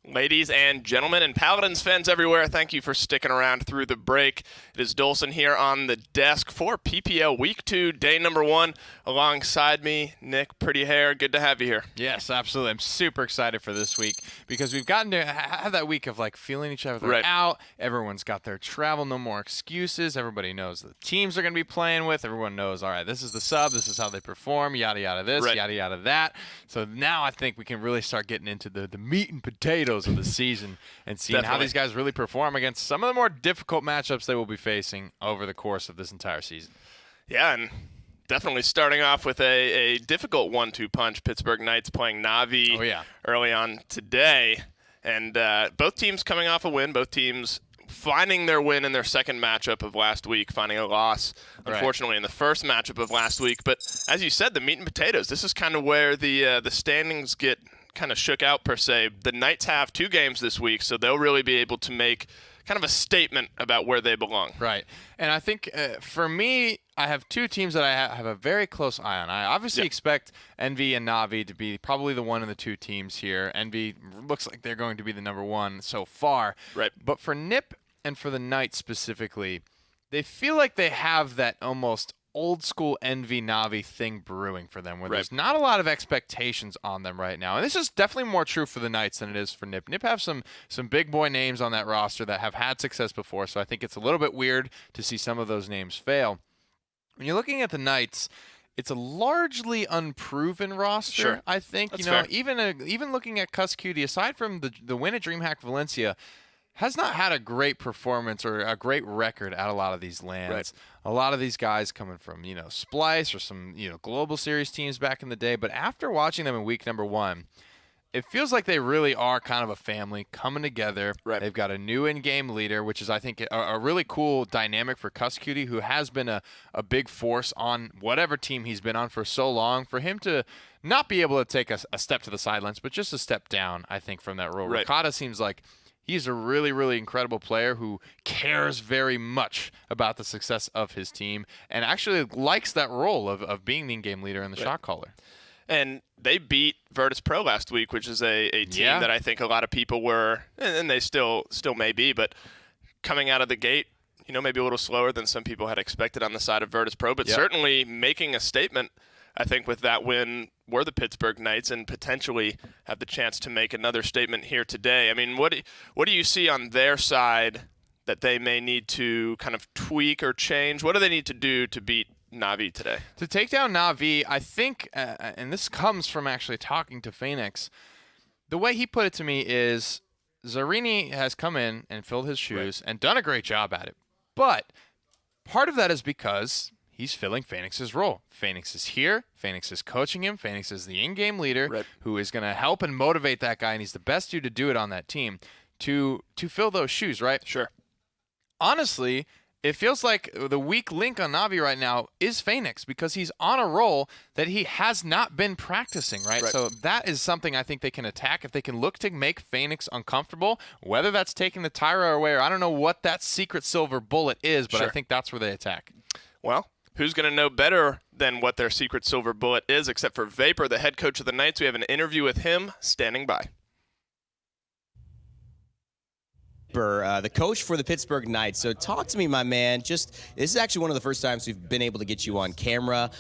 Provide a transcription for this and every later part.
Ladies and gentlemen, and Paladins fans everywhere, thank you for sticking around through the break. It is Dolson here on the desk for PPL Week 2, day number 1. Alongside me, Nick Pretty Hair. Good to have you here. Yes, absolutely. I'm super excited for this week because we've gotten to have that week of like feeling each other out. Everyone's got their travel, no more excuses. Everybody knows the teams they're going to be playing with. Everyone knows, all right, this is the sub, this is how they perform, yada, yada, this, yada, yada, that. So now I think we can really start getting into the meat and potatoes of the season and seeing how these guys really perform against some of the more difficult matchups they will be facing over the course of this entire season. Yeah, and definitely starting off with a difficult 1-2 punch. Pittsburgh Knights playing Navi early on today. And both teams coming off a win, both teams finding their win in their second matchup of last week, finding a loss, unfortunately, in the first matchup of last week. But as you said, the meat and potatoes, this is kind of where the standings get kind of shook out, per se. The Knights have 2 games this week, so they'll really be able to make kind of a statement about where they belong. Right. And I think for me, I have 2 teams that I have a very close eye on. I obviously expect Envy and Navi to be probably the one of the 2 teams here. Envy looks like they're going to be the number 1 so far. Right. But for Nip and for the Knights specifically, they feel like they have that almost old school Envy Navi thing brewing for them, where there's not a lot of expectations on them right now. And this is definitely more true for the Knights than it is for Nip. Nip have some big boy names on that roster that have had success before, so I think it's a little bit weird to see some of those names fail. When you're looking at the Knights, it's a largely unproven roster, I think. That's fair. Even looking at Cuss Cutie, aside from the win at DreamHack Valencia, has not had a great performance or a great record at a lot of these lands. Right. A lot of these guys coming from, Splice or some, Global Series teams back in the day. But after watching them in week number 1, it feels like they really are kind of a family coming together. Right. They've got a new in-game leader, which is, I think, a really cool dynamic for Cuss Cutie, who has been a big force on whatever team he's been on for so long. For him to not be able to take a step to the sidelines, but just a step down, I think, from that role. Right. Ricotta seems like he's a really, really incredible player who cares very much about the success of his team and actually likes that role of being the in-game leader and the shot caller. And they beat Virtus Pro last week, which is a team that I think a lot of people were, and they still may be, but coming out of the gate, maybe a little slower than some people had expected on the side of Virtus Pro, but certainly making a statement, I think, with that win were the Pittsburgh Knights, and potentially have the chance to make another statement here today. I mean, what do you see on their side that they may need to kind of tweak or change? What do they need to do to beat Navi today? To take down Navi, I think, and this comes from actually talking to Phoenix, the way he put it to me is Zarini has come in and filled his shoes and done a great job at it. But part of that is because he's filling Phoenix's role. Phoenix is here. Phoenix is coaching him. Phoenix is the in-game leader who is going to help and motivate that guy, and he's the best dude to do it on that team to fill those shoes, right? Sure. Honestly, it feels like the weak link on Navi right now is Phoenix because he's on a roll that he has not been practicing, right? So that is something I think they can attack. If they can look to make Phoenix uncomfortable, whether that's taking the Tyra away or I don't know what that secret silver bullet is, but I think that's where they attack. Well, who's going to know better than what their secret silver bullet is, except for Vapor, the head coach of the Knights? We have an interview with him standing by. The coach for the Pittsburgh Knights. So talk to me, my man. This is actually one of the first times we've been able to get you on camera.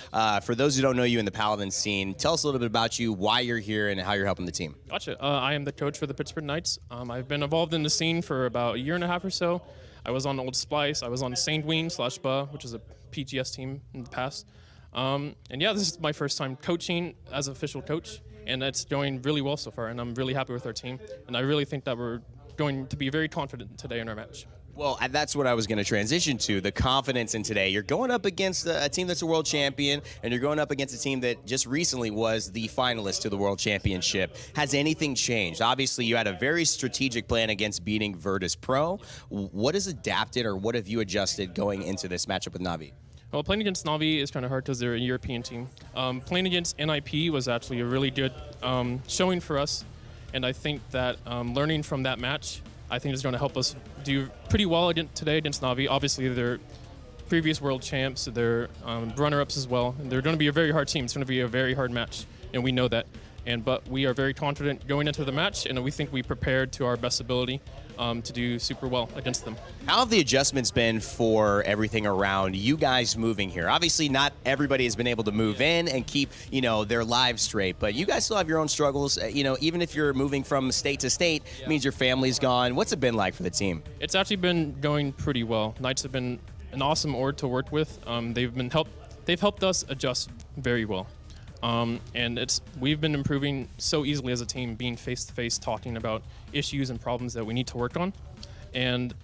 For those who don't know you in the Paladins scene, tell us a little bit about you, why you're here, and how you're helping the team. Gotcha. I am the coach for the Pittsburgh Knights. I've been involved in the scene for about a year and a half or so. I was on Old Splice. I was on Saint-Ween/BA, which is a PGS team in the past. And yeah, this is my first time coaching as an official coach, and it's going really well so far, and I'm really happy with our team. And I really think that we're going to be very confident today in our match. Well, that's what I was going to transition to, the confidence in today. You're going up against a team that's a world champion, and you're going up against a team that just recently was the finalist to the world championship. Has anything changed? Obviously, you had a very strategic plan against beating Virtus Pro. What has adapted, or what have you adjusted going into this matchup with Navi? Well, playing against Navi is kind of hard because they're a European team. Playing against NIP was actually a really good showing for us, and I think that learning from that match, I think is going to help us do pretty well today against Navi. Obviously, they're previous world champs, they're runner-ups as well, and they're going to be a very hard team. It's going to be a very hard match, and we know that. But we are very confident going into the match, and we think we prepared to our best ability to do super well against them. How have the adjustments been for everything around you guys moving here? Obviously, not everybody has been able to move in and keep, their lives straight, but you guys still have your own struggles. Even if you're moving from state to state, it means your family's gone. What's it been like for the team? It's actually been going pretty well. Knights have been an awesome org to work with. They've helped us adjust very well. And we've been improving so easily as a team, being face-to-face, talking about issues and problems that we need to work on. And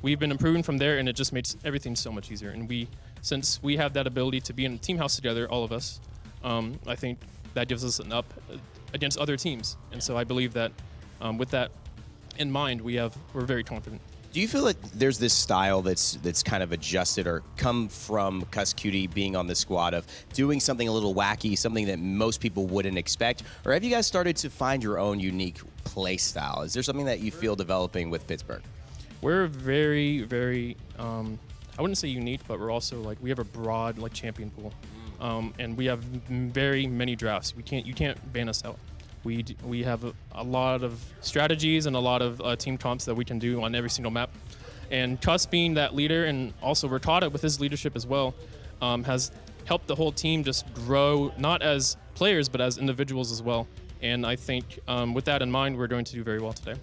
we've been improving from there, and it just makes everything so much easier. And since we have that ability to be in a team house together, all of us, I think that gives us an up against other teams. And so I believe that with that in mind, we're very confident. Do you feel like there's this style that's kind of adjusted or come from Cuss Cutie being on the squad of doing something a little wacky, something that most people wouldn't expect? Or have you guys started to find your own unique play style? Is there something that you feel developing with Pittsburgh? We're very, very, I wouldn't say unique, but we're also we have a broad champion pool. And we have very many drafts. You can't ban us out. We have a lot of strategies and a lot of team comps that we can do on every single map. And Cuss being that leader, and also Ricotta with his leadership as well, has helped the whole team just grow, not as players, but as individuals as well. And I think with that in mind, we're going to do very well today.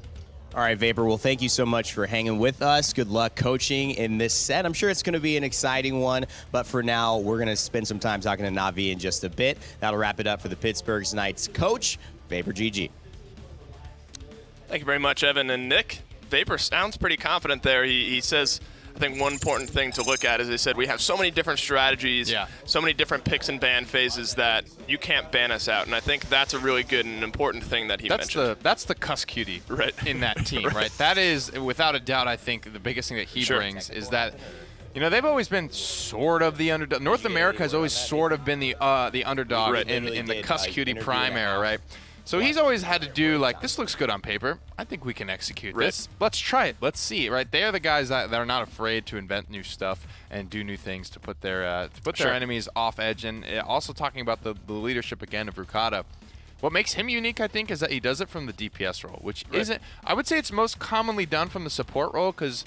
All right, Vapor, well, thank you so much for hanging with us. Good luck coaching in this set. I'm sure it's going to be an exciting one, but for now, we're going to spend some time talking to Navi in just a bit. That'll wrap it up for the Pittsburgh Knights coach, Vapor GG. Thank you very much, Evan and Nick. Vapor sounds pretty confident there. He says, I think one important thing to look at is they said we have so many different strategies, so many different picks and ban phases that you can't ban us out. And I think that's a really good and important thing that he mentioned. That's the Cuss Cutie in that team, right? That is, without a doubt, I think the biggest thing that he brings is that they've always been sort of the underdog. North America has always sort of been the underdog in the Cuss Cutie Prime era, right? So he's always had to do this looks good on paper. I think we can execute this. Let's try it. Let's see, right? They are the guys that are not afraid to invent new stuff and do new things to put their enemies off edge. And also talking about the leadership again of Ricotta. What makes him unique, I think, is that he does it from the DPS role, which isn't. I would say it's most commonly done from the support role because,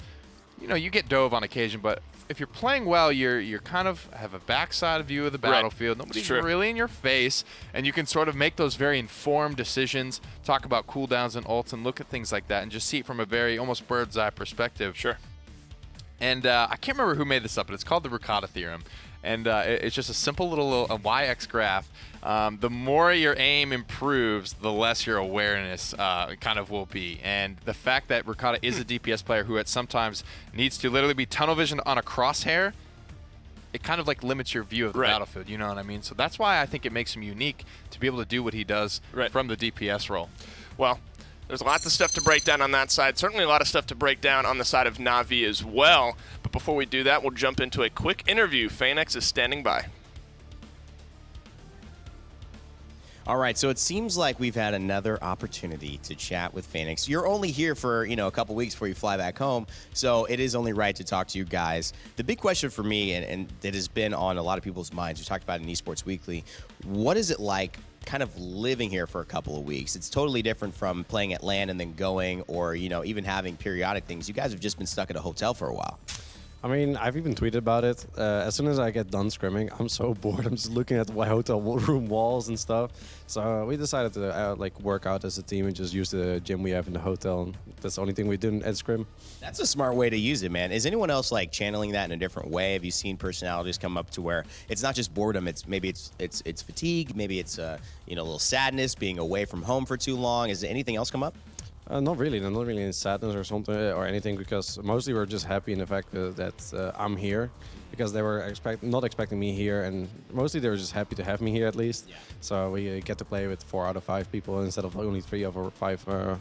you get dove on occasion, but if you're playing well, you're kind of have a backside view of the battlefield. Nobody's really in your face, and you can sort of make those very informed decisions, talk about cooldowns and ults, and look at things like that, and just see it from a very almost bird's eye perspective. And I can't remember who made this up, but it's called the Ricotta theorem. And it's just a simple little YX graph. The more your aim improves, the less your awareness kind of will be. And the fact that Ricotta is a DPS player who at sometimes needs to literally be tunnel vision on a crosshair, it kind of limits your view of the battlefield, you know what I mean? So that's why I think it makes him unique to be able to do what he does from the DPS role. Well, there's lots of stuff to break down on that side. Certainly a lot of stuff to break down on the side of Navi as well. But before we do that, we'll jump into a quick interview. Phoenix is standing by. All right, so it seems like we've had another opportunity to chat with Phoenix. You're only here for, a couple weeks before you fly back home, so it is only right to talk to you guys. The big question for me, and that has been on a lot of people's minds, we talked about it in Esports Weekly, what is it like kind of living here for a couple of weeks? It's totally different from playing at LAN and then going, or, even having periodic things. You guys have just been stuck at a hotel for a while. I mean, I've even tweeted about it. As soon as I get done scrimming, I'm so bored. I'm just looking at my hotel room walls and stuff. So we decided to work out as a team and just use the gym we have in the hotel. That's the only thing we did at scrim. That's a smart way to use it, man. Is anyone else channeling that in a different way? Have you seen personalities come up to where it's not just boredom? It's maybe it's fatigue. Maybe it's a little sadness, being away from home for too long. Is anything else come up? Not really. Not really in sadness or something or anything, because mostly we're just happy in the fact that I'm here, because they were not expecting me here, and mostly they were just happy to have me here at least. Yeah. So we get to play with 4 out of 5 people instead of only 3 of our 5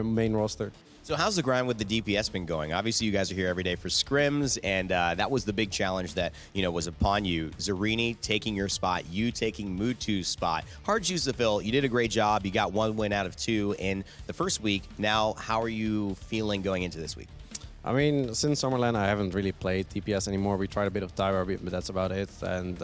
main roster. So how's the grind with the DPS been going? Obviously, you guys are here every day for scrims, and that was the big challenge that was upon you. Zarini taking your spot, you taking Mutu's spot. Hard shoes to fill. You did a great job. You got 1 win out of 2 in the first week. Now, how are you feeling going into this week? I mean, since Summerland, I haven't really played DPS anymore. We tried a bit of Tyra, but that's about it. And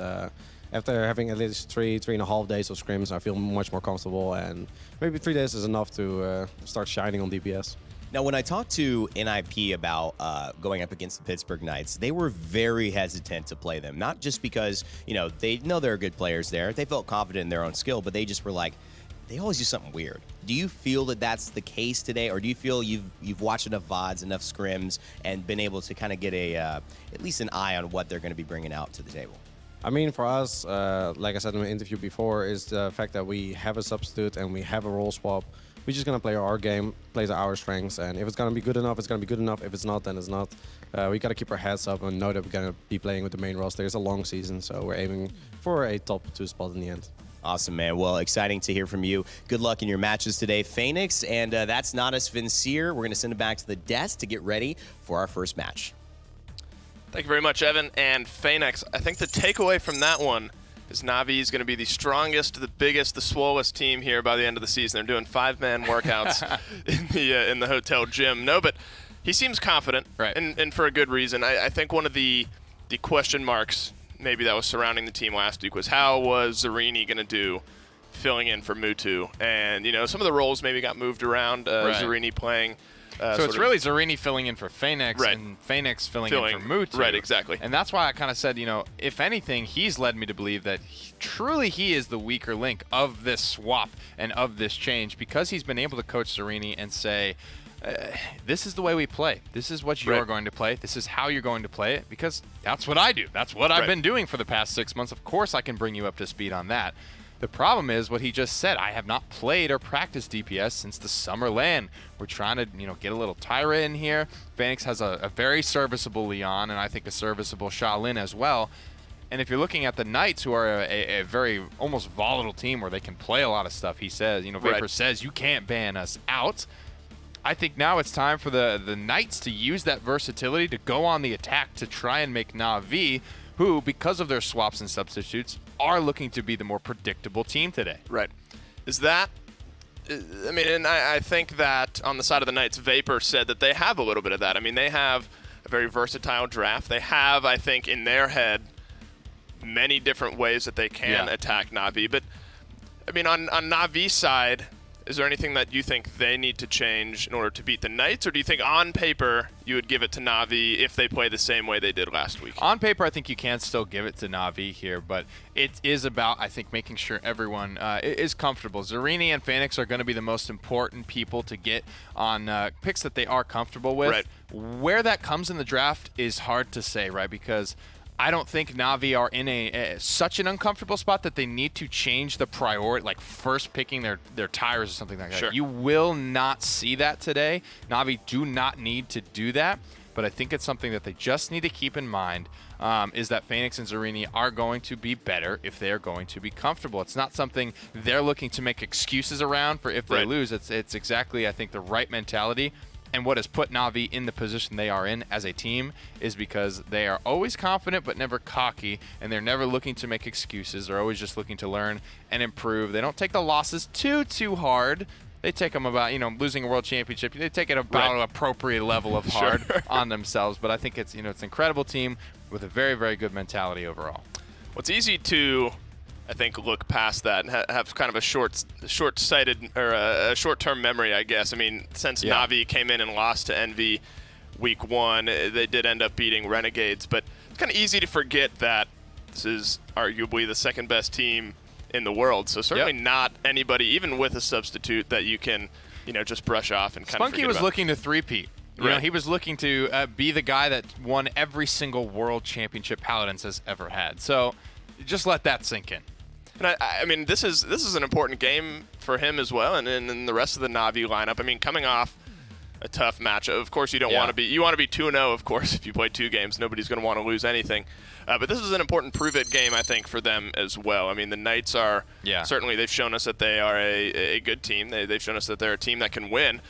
after having at least 3.5 days of scrims, I feel much more comfortable, and maybe 3 days is enough to start shining on DPS. Now, when I talked to NIP about going up against the Pittsburgh Knights, they were very hesitant to play them. Not just because, they know there are good players there. They felt confident in their own skill, but they just were like, they always do something weird. Do you feel that that's the case today, or do you feel you've watched enough VODs, enough scrims, and been able to kind of get at least an eye on what they're going to be bringing out to the table? I mean, for us, like I said in my interview before, is the fact that we have a substitute and we have a role swap. We're just going to play our game, play to our strengths, and if it's going to be good enough, it's going to be good enough. If it's not, then it's not. We got to keep our heads up and know that we're going to be playing with the main roster. It's a long season, so we're aiming for a top 2 spot in the end. Awesome, man. Well, exciting to hear from you. Good luck in your matches today, Phoenix. And that's Natus Vincere. We're going to send it back to the desk to get ready for our first match. Thank you very much, Evan. And Phoenix, I think the takeaway from that one is Na'Vi is going to be the strongest, the biggest, the swollest team here by the end of the season. They're doing 5-man workouts in the hotel gym. No, but he seems confident, right? And for a good reason. I think one of the question marks maybe that was surrounding the team last week was how was Zarini going to do filling in for Mutu? And, some of the roles maybe got moved around. Right. Zarini playing. So it's really Zarini filling in for Phoenix, right, and Phoenix filling in for Mutu. Right, exactly. And that's why I kind of said, if anything, he's led me to believe that truly he is the weaker link of this swap and of this change, because he's been able to coach Zarini and say, this is the way we play. This is what you're going to play. This is how you're going to play it, because that's what I do. That's what I've been doing for the past 6 months. Of course I can bring you up to speed on that. The problem is what he just said. I have not played or practiced DPS since the summer LAN. We're trying to, get a little Tyra in here. Phoenix has a very serviceable Leon, and I think a serviceable Shaolin as well. And if you're looking at the Knights, who are a very almost volatile team where they can play a lot of stuff, he says, Vapor says, you can't ban us out. I think now it's time for the Knights to use that versatility to go on the attack to try and make Na'Vi, who, because of their swaps and substitutes, are looking to be the more predictable team today. Right. Is that... and I think that on the side of the Knights, Vapor said that they have a little bit of that. They have a very versatile draft. They have, I think, in their head, many different ways that they can attack Na'Vi. But, on Na'Vi's side, is there anything that you think they need to change in order to beat the Knights? Or do you think on paper you would give it to Na'Vi if they play the same way they did last week? On paper, I think you can still give it to Na'Vi here, but it is about, I think, making sure everyone is comfortable. Zarini and Phoenix are going to be the most important people to get on picks that they are comfortable with. Right. Where that comes in the draft is hard to say, right? Because I don't think Na'Vi are in such an uncomfortable spot that they need to change the priority, like first picking their tires or something like that. Sure. You will not see that today. Na'Vi do not need to do that, but I think it's something that they just need to keep in mind, is that Phoenix and Zarini are going to be better if they are going to be comfortable. It's not something they're looking to make excuses around for if they lose. It's exactly, I think, the right mentality. And what has put Na'Vi in the position they are in as a team is because they are always confident but never cocky, and they're never looking to make excuses. They're always just looking to learn and improve. They don't take the losses too hard. They take them about, losing a world championship. They take it about an appropriate level of hard on themselves. But I think it's, it's an incredible team with a very, very good mentality overall. Well, it's easy to, I think, look past that and have kind of a short-sighted or a short-term memory, I guess. Since Na'Vi came in and lost to Envy week 1, they did end up beating Renegades, but it's kind of easy to forget that this is arguably the second best team in the world. So certainly not anybody, even with a substitute, that you can, just brush off and kind of forget Spunky was about. looking to three-peat. He was looking to be the guy that won every single world championship Paladins has ever had. So just let that sink in. And this is an important game for him as well, and the rest of the Na'Vi lineup. Coming off a tough match, of course you don't want to be. You want to be 2-0, of course. If you play 2 games, nobody's going to want to lose anything. But this is an important prove-it game, I think, for them as well. The Knights are certainly, they've shown us that they are a good team. They've shown us that they're a team that can win.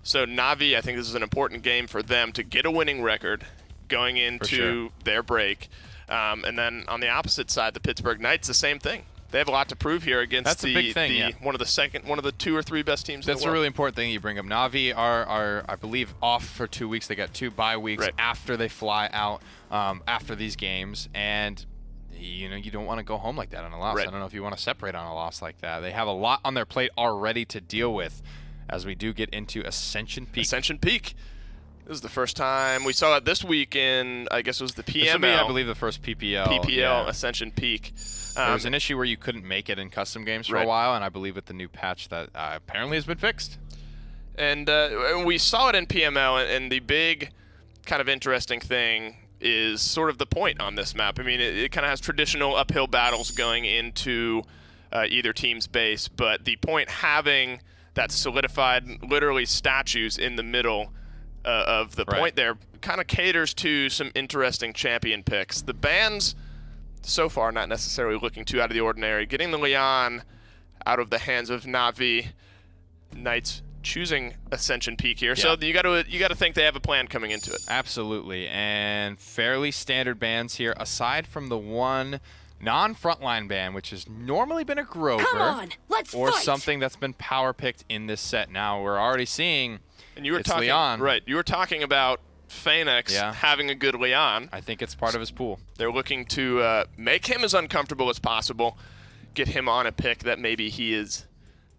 So Na'Vi, I think this is an important game for them to get a winning record going into their break. And then on the opposite side, the Pittsburgh Knights, the same thing. They have a lot to prove here against a big thing, one of the 2 or 3 best teams in the world. That's a really important thing you bring up. Na'Vi are, I believe, off for 2 weeks. They got 2 bye weeks after they fly out after these games. And you don't want to go home like that on a loss. Right. I don't know if you want to separate on a loss like that. They have a lot on their plate already to deal with as we do get into Ascension Peak. Ascension Peak. This is the first time we saw it this week in, I guess it was the PML. This will be, I believe, the first PPL. Yeah. Ascension Peak. There was an issue where you couldn't make it in custom games for a while, and I believe with the new patch that apparently has been fixed. And we saw it in PML, and the big kind of interesting thing is sort of the point on this map. I mean, it kind of has traditional uphill battles going into either team's base, but the point having that solidified, literally statues in the middle of the point there kind of caters to some interesting champion picks. The bans so far not necessarily looking too out of the ordinary. Getting the Leon out of the hands of Na'Vi, Knights choosing Ascension Peak here. So you got to think they have a plan coming into it. Absolutely, and fairly standard bans here, aside from the one non-frontline ban, which has normally been a Grover, Come on, let's or fight. something that's been power picked in this set. Now we're already seeing. And you were it's talking Leon. right. You were talking about Phoenix having a good Leon. I think it's part of his pool. They're looking to make him as uncomfortable as possible, get him on a pick that maybe he is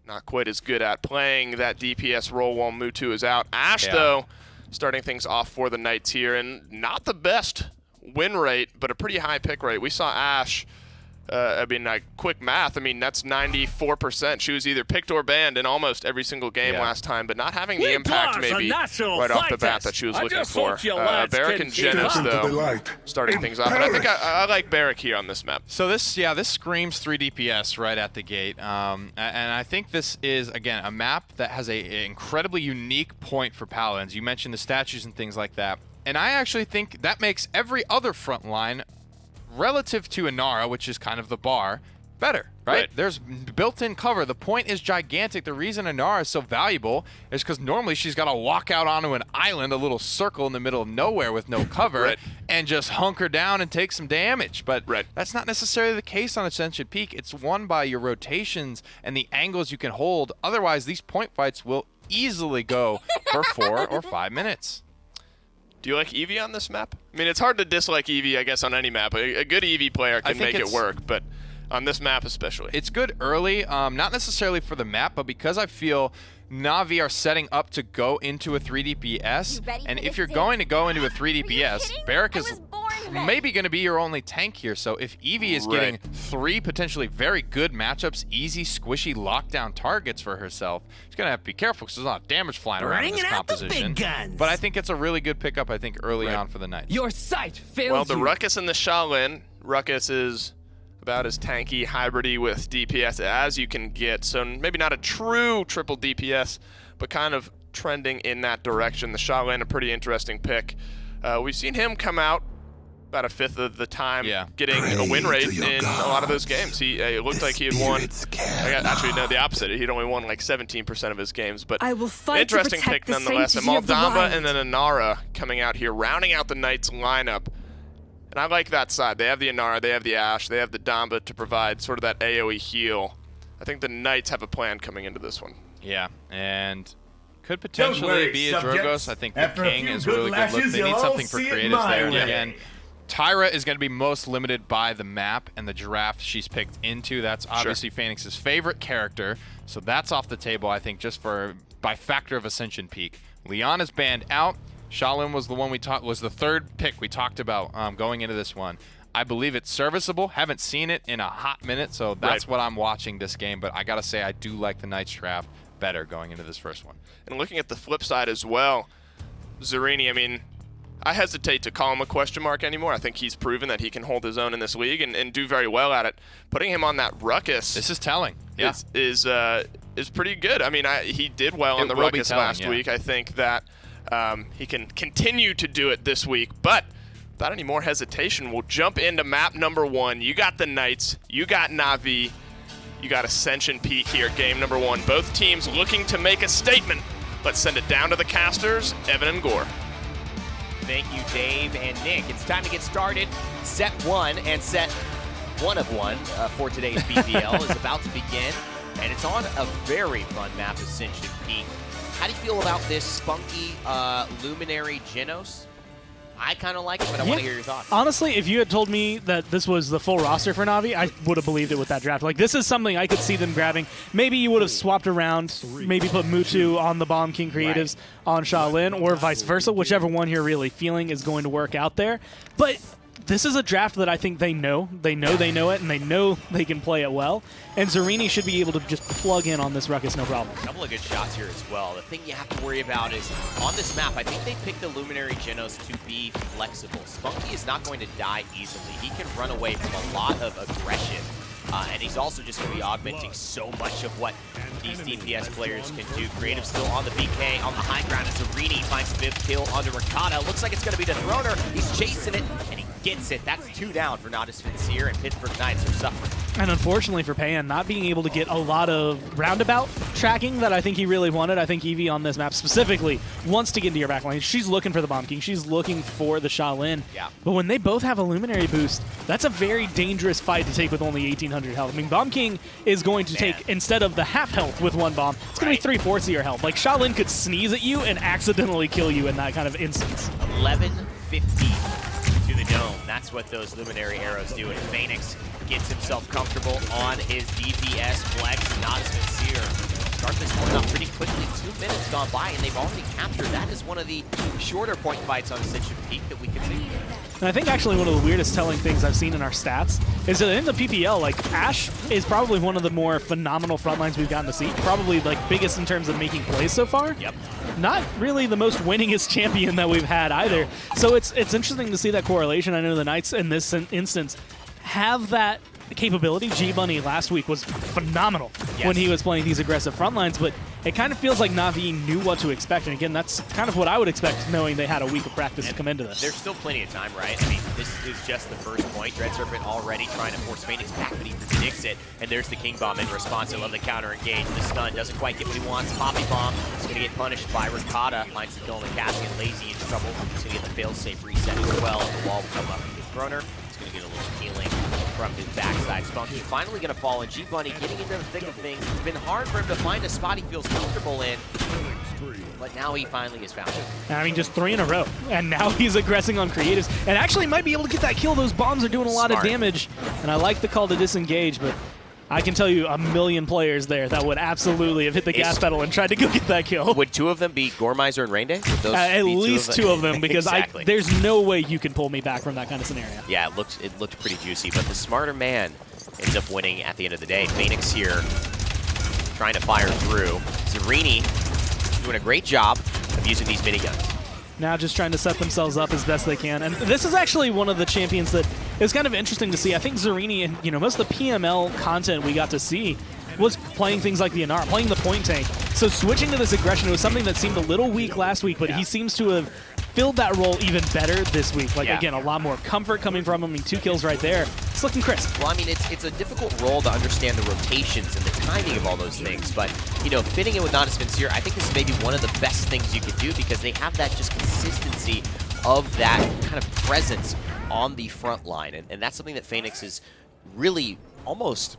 not quite as good at, playing that DPS role while Mutu is out. Ash, though, starting things off for the Knights here, and not the best win rate, but a pretty high pick rate. We saw Ash, quick math, that's 94%. She was either picked or banned in almost every single game last time, but not having the impact maybe right off the bat that she was looking for. Barrick and Genis, though, starting things off. And I think I like Barrick here on this map. So this screams 3 DPS right at the gate. And I think this is, again, a map that has an incredibly unique point for Paladins. You mentioned the statues and things like that. And I actually think that makes every other front line relative to Inara, which is kind of the bar, better, right? There's built-in cover. The point is gigantic. The reason Inara is so valuable is because normally she's got to walk out onto an island, a little circle in the middle of nowhere with no cover, and just hunker down and take some damage. But that's not necessarily the case on Ascension Peak. It's won by your rotations and the angles you can hold. Otherwise, these point fights will easily go for 4 or 5 minutes. Do you like Eevee on this map? It's hard to dislike Eevee, I guess, on any map. A good Eevee player can make it work, but on this map especially. It's good early, not necessarily for the map, but because I feel Na'Vi are setting up to go into a 3 DPS, and if you're going to go into a 3 DPS, Barrick is maybe going to be your only tank here. So if Eevee is getting 3 potentially very good matchups, easy, squishy, lockdown targets for herself, she's going to have to be careful because there's a lot of damage flying around in this composition. But I think it's a really good pickup, I think, early on for the Knights. Your sight fails Well, the Ruckus and the Shaolin. Ruckus is about as tanky, hybridy with DPS as you can get. So maybe not a true triple DPS, but kind of trending in that direction. The Shaolin, a pretty interesting pick. We've seen him come out about a fifth of the time, getting a win rate in a lot of those games. It looked like he had won. Actually, no, the opposite. He'd only won like 17% of his games. But I will fight interesting to protect pick the nonetheless. And sanctity of the Maldamba wild. and then Inara coming out here, rounding out the Knights lineup. And I like that side. They have the Inara, they have the Ashe, they have the Damba to provide sort of that AoE heal. I think the Knights have a plan coming into this one. Yeah, and could potentially be a Drogos. I think the King is a really good look. They need something for creatives there. And again, Tyra is going to be most limited by the map and the draft she's picked into. That's obviously Phoenix's favorite character, so that's off the table, I think, just by factor of Ascension Peak. Leon is banned out. Shaolin was the one was the third pick we talked about going into this one. I believe it's serviceable. Haven't seen it in a hot minute, so that's what I'm watching this game. But I got to say, I do like the Knights draft better going into this first one. And looking at the flip side as well, Zerini, I hesitate to call him a question mark anymore. I think he's proven that he can hold his own in this league and do very well at it. Putting him on that Ruckus. This is telling. Is pretty good. He did well in the Ruckus last week. I think that he can continue to do it this week, but without any more hesitation, we'll jump into map number 1. You got the Knights, you got Na'Vi, you got Ascension Peak here, game number 1. Both teams looking to make a statement. Let's send it down to the casters, Evan and Gore. Thank you, Dave and Nick. It's time to get started. Set 1 and set 1 of 1 for today's PPL is about to begin, and it's on a very fun map, Ascension Peak. How do you feel about this spunky Luminary Genos? I kind of like it, but I want to hear your thoughts. Honestly, if you had told me that this was the full roster for Na'Vi, I would have believed it with that draft. Like, this is something I could see them grabbing. Maybe you would have swapped around, maybe put Mutu on the Bomb King Creatives on Shaolin, or vice versa, whichever one you're really feeling is going to work out there. But this is a draft that I think they know. They know it, and they know they can play it well. And Zarini should be able to just plug in on this Ruckus no problem. A couple of good shots here as well. The thing you have to worry about is, on this map, I think they picked the Luminary Genos to be flexible. Spunky is not going to die easily. He can run away from a lot of aggression. And he's also just going to be augmenting so much of what these DPS players can do. Creative still on the BK, on the high ground as Zarini finds the 5th kill onto Ricotta. Looks like it's going to be the Throner. He's chasing it, and he gets it. That's 2 down for Natus Vincere, and Pittsburgh Knights are suffering. And unfortunately for Pan, not being able to get a lot of roundabout tracking that I think he really wanted. I think Eevee on this map specifically wants to get into your backline. She's looking for the Bomb King. She's looking for the Shaolin. Yeah. But when they both have a Luminary boost, that's a very dangerous fight to take with only 1,800 health. I mean, Bomb King is going to take, instead of the half health with one bomb, it's going to be 3/4 of your health. Like, Shaolin could sneeze at you and accidentally kill you in that kind of instance. 11:50 to the dome. That's what those Luminary arrows do. And Phoenix gets himself comfortable on his DPS flex. Natus Vincere start this one up pretty quickly. 2 minutes gone by, and they've already captured. That is one of the shorter point fights on Ascension Peak that we can see. And I think actually one of the weirdest telling things I've seen in our stats is that in the PPL, like, Ashe is probably one of the more phenomenal front lines we've gotten to see. Probably, like, biggest in terms of making plays so far. Yep. Not really the most winningest champion that we've had either. So it's interesting to see that correlation. I know the Knights in this instance have that capability. G-Bunny last week was phenomenal when he was playing these aggressive front lines, but it kind of feels like Na'Vi knew what to expect. And again, that's kind of what I would expect, knowing they had a week of practice to come into this. There's still plenty of time, right? I mean, this is just the first point. Dread Serpent already trying to force Phoenix back, but he predicts it. And there's the King Bomb in response. I love the counter engage. The stun doesn't quite get what he wants. Poppy Bomb is going to get punished by Ricotta. Finds the kill on the casket. Lazy in trouble. He's going to get the fail-safe reset as well. And the wall will come up with the Throner. He's going to get a little healing from his backside. Spunky finally going to fall, and G-Bunny getting into the thick of things. It's been hard for him to find a spot he feels comfortable in, but now he finally has found it. I mean, just 3 in a row, and now he's aggressing on creatives, and actually might be able to get that kill. Those bombs are doing a lot of damage, and I like the call to disengage, but I can tell you a million players there that would absolutely have hit the gas pedal and tried to go get that kill. Would 2 of them be Gormizer and Rain Day? At least 2 of them, because exactly. There's no way you can pull me back from that kind of scenario. Yeah, it looked pretty juicy, but the smarter man ends up winning at the end of the day. Phoenix here trying to fire through. Zarini doing a great job of using these miniguns. Now just trying to set themselves up as best they can. And this is actually one of the champions that is kind of interesting to see. I think Zarini and most of the PML content we got to see was playing things like the Anar, playing the point tank. So switching to this aggression was something that seemed a little weak last week, but he seems to have filled that role even better this week. Like, again, a lot more comfort coming from him. I mean, 2 kills right there. It's looking crisp. Well, I mean, it's a difficult role to understand the rotations and the timing of all those things, but, fitting in with Natus Vincere, I think this is maybe one of the best things you could do, because they have that just consistency of that kind of presence on the front line, and that's something that Phoenix is really almost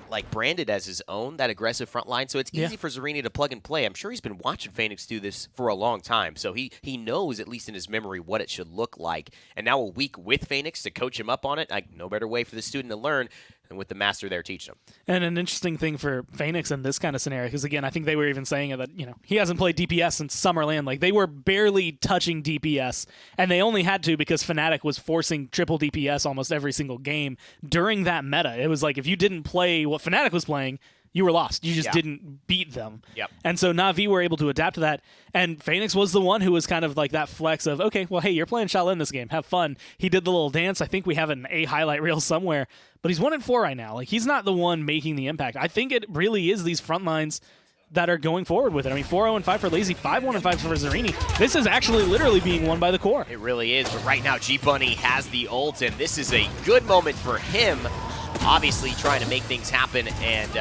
like branded as his own, that aggressive front line. So it's easy for Zarini to plug and play. I'm sure he's been watching Phoenix do this for a long time. So he knows, at least in his memory, what it should look like. And now a week with Phoenix to coach him up on it, no better way for the student to learn than with the master there teaching him. And an interesting thing for Phoenix in this kind of scenario, because again, I think they were even saying that, he hasn't played DPS since Summerland. Like, they were barely touching DPS, and they only had to because Fnatic was forcing triple DPS almost every single game during that meta. It was like, if you didn't play what Fnatic was playing, you were lost. You just didn't beat them. Yep. And so Na'Vi were able to adapt to that. And Phoenix was the one who was kind of like that flex of, okay, well, hey, you're playing Shaolin this game. Have fun. He did the little dance. I think we have an A highlight reel somewhere. But he's 1-4 right now. Like, he's not the one making the impact. I think it really is these front lines that are going forward with it. I mean, 4-0-5 for Lazy, 5-1-5 for Zarini. This is actually literally being won by the core. It really is. But right now, G-Bunny has the ult, and this is a good moment for him. Obviously trying to make things happen, and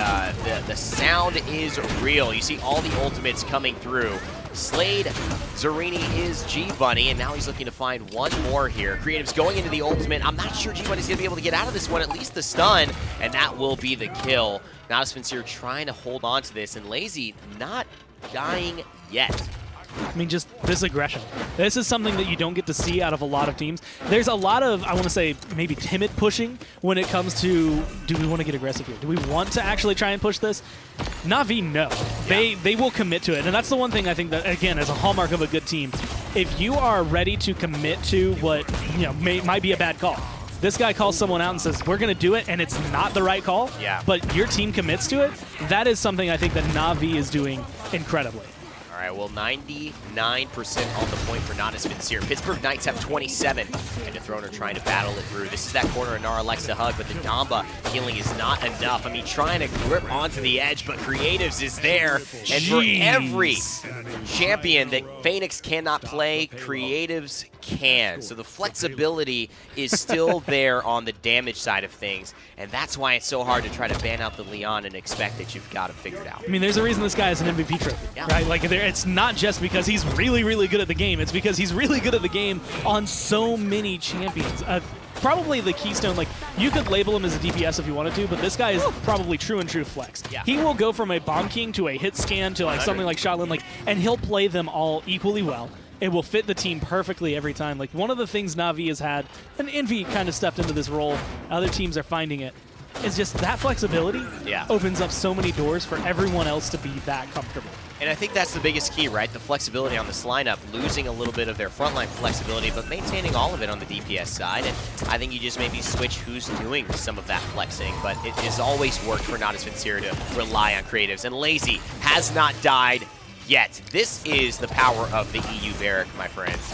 the sound is real. You see all the ultimates coming through. Slade, Zarini is G-Bunny, and now he's looking to find one more here. Creative's going into the ultimate. I'm not sure G-Bunny's going to be able to get out of this one, at least the stun, and that will be the kill. Natus Vincere trying to hold on to this, and Lazy not dying yet. I mean, just this aggression. This is something that you don't get to see out of a lot of teams. There's a lot of, I want to say, maybe timid pushing when it comes to, do we want to get aggressive here? Do we want to actually try and push this? Na'Vi, no. They will commit to it. And that's the one thing I think that, again, as a hallmark of a good team, if you are ready to commit to what might be a bad call. This guy calls someone out and says, we're going to do it, and it's not the right call, but your team commits to it, that is something I think that Na'Vi is doing incredibly. All right, well, 99% on the point for Natus Vincere. Pittsburgh Knights have 27, and the Throner trying to battle it through. This is that corner Inara likes to hug, but the Damba healing is not enough. I mean, trying to grip onto the edge, but Creatives is there. And for every champion that Phoenix cannot play, Creatives can. So the flexibility is still there on the damage side of things, and that's why it's so hard to try to ban out the Leon and expect that you've got him figured out. I mean, there's a reason this guy is an MVP trophy, right? Like, it's not just because he's really, really good at the game. It's because he's really good at the game on so many champions. Probably the keystone, like, you could label him as a DPS if you wanted to, but this guy is probably true and true flex. He will go from a Bomb King to a hit scan to like something like Shaolin, like, and he'll play them all equally well. It will fit the team perfectly every time. Like, one of the things Na'Vi has had, and Envy kind of stepped into this role, other teams are finding it, is just that flexibility opens up so many doors for everyone else to be that comfortable. And I think that's the biggest key, right? The flexibility on this lineup, losing a little bit of their frontline flexibility, but maintaining all of it on the DPS side. And I think you just maybe switch who's doing some of that flexing, but it has always worked for Natus Vincere to rely on Creatives. And Lazy has not died yet. This is the power of the EU Barrack, my friends.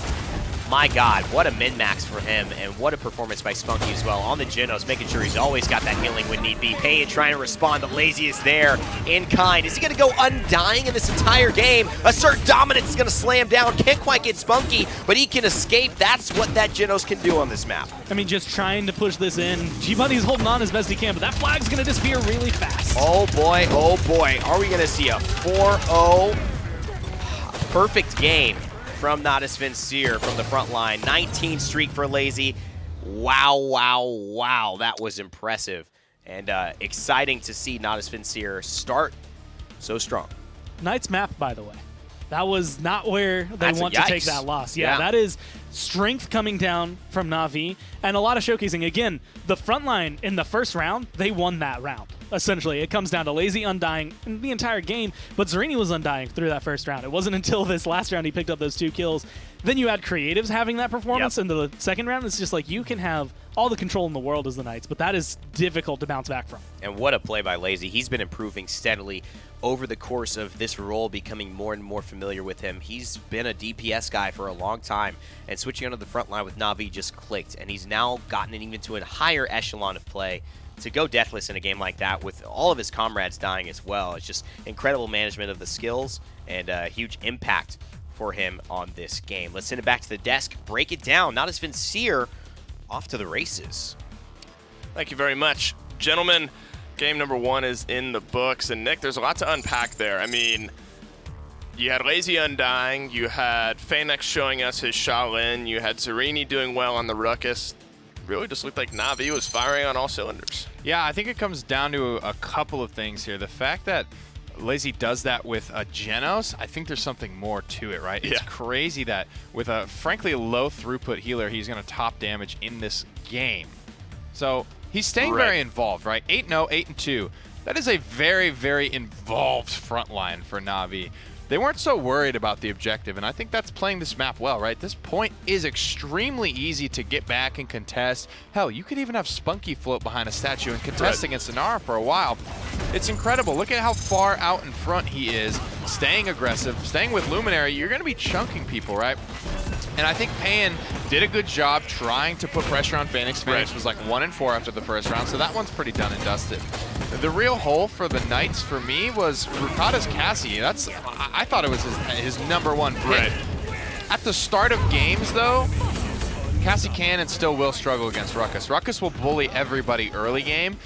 My God, what a min-max for him, and what a performance by Spunky as well. On the Genos, making sure he's always got that healing when need be. Payne trying to respond, but Lazy is there in kind. Is he going to go undying in this entire game? Assert Dominance is going to slam down. Can't quite get Spunky, but he can escape. That's what that Genos can do on this map. I mean, just trying to push this in. G-Bunny's holding on as best he can, but that flag's going to disappear really fast. Oh boy, are we going to see a 4-0 perfect game from Natus Vincere from the front line? 19 streak for Lazy. Wow. That was impressive. And exciting to see Natus Vincere start so strong. Knight's map, by the way. That was not where they want to take that loss. Yeah, that is strength coming down from Na'Vi, and a lot of showcasing. Again, the front line in the first round, they won that round. Essentially, it comes down to Lazy undying in the entire game, but Zarini was undying through that first round. It wasn't until this last round he picked up those 2 kills. Then you add Creatives having that performance into the second round. It's just like you can have all the control in the world as the Knights, but that is difficult to bounce back from. And what a play by Lazy. He's been improving steadily over the course of this role, becoming more and more familiar with him. He's been a DPS guy for a long time, and switching onto the front line with Na'Vi just clicked, and he's now gotten it even to a higher echelon of play. To go deathless in a game like that with all of his comrades dying as well, it's just incredible management of the skills and a huge impact for him on this game. Let's send it back to the desk, break it down. Natus Vincere off to the races. Thank you very much. Gentlemen, game number 1 is in the books, and Nick, there's a lot to unpack there. I mean, you had Lazy undying, you had Phoenix showing us his Shaolin, you had Zarini doing well on the Ruckus. Really just looked like Na'Vi was firing on all cylinders. Yeah, I think it comes down to a couple of things here. The fact that Lazy does that with a Genos, I think there's something more to it, right? It's crazy that with a, frankly, low throughput healer, he's going to top damage in this game. So he's staying very involved, right? 8-0, 8-2. That is a very, very involved front line for Na'Vi. They weren't so worried about the objective, and I think that's playing this map well, right? This point is extremely easy to get back and contest. Hell, you could even have Spunky float behind a statue and contest against Inara for a while. It's incredible. Look at how far out in front he is, staying aggressive, staying with Luminary. You're going to be chunking people, right? And I think Payne did a good job trying to put pressure on Phoenix. Phoenix was like 1-4 after the first round, so that one's pretty done and dusted. The real hole for the Knights for me was Rukata's Cassie. I thought it was his #1 pick. At the start of games, though, Cassie can and still will struggle against Ruckus. Ruckus will bully everybody early game,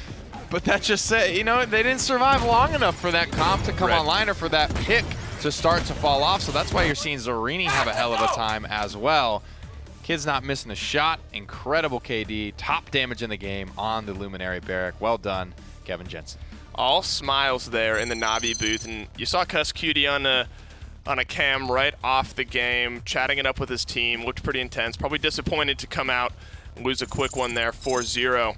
but that just said, you know, they didn't survive long enough for that comp to come online or for that pick to start to fall off, so that's why you're seeing Zarini have a hell of a time as well. Kid's not missing a shot. Incredible KD. Top damage in the game on the Luminary Barrack. Well done, Kevin Jensen. All smiles there in the Na'Vi booth, and you saw Cuss Cutie on on a cam right off the game, chatting it up with his team. Looked pretty intense. Probably disappointed to come out and lose a quick one there, 4-0.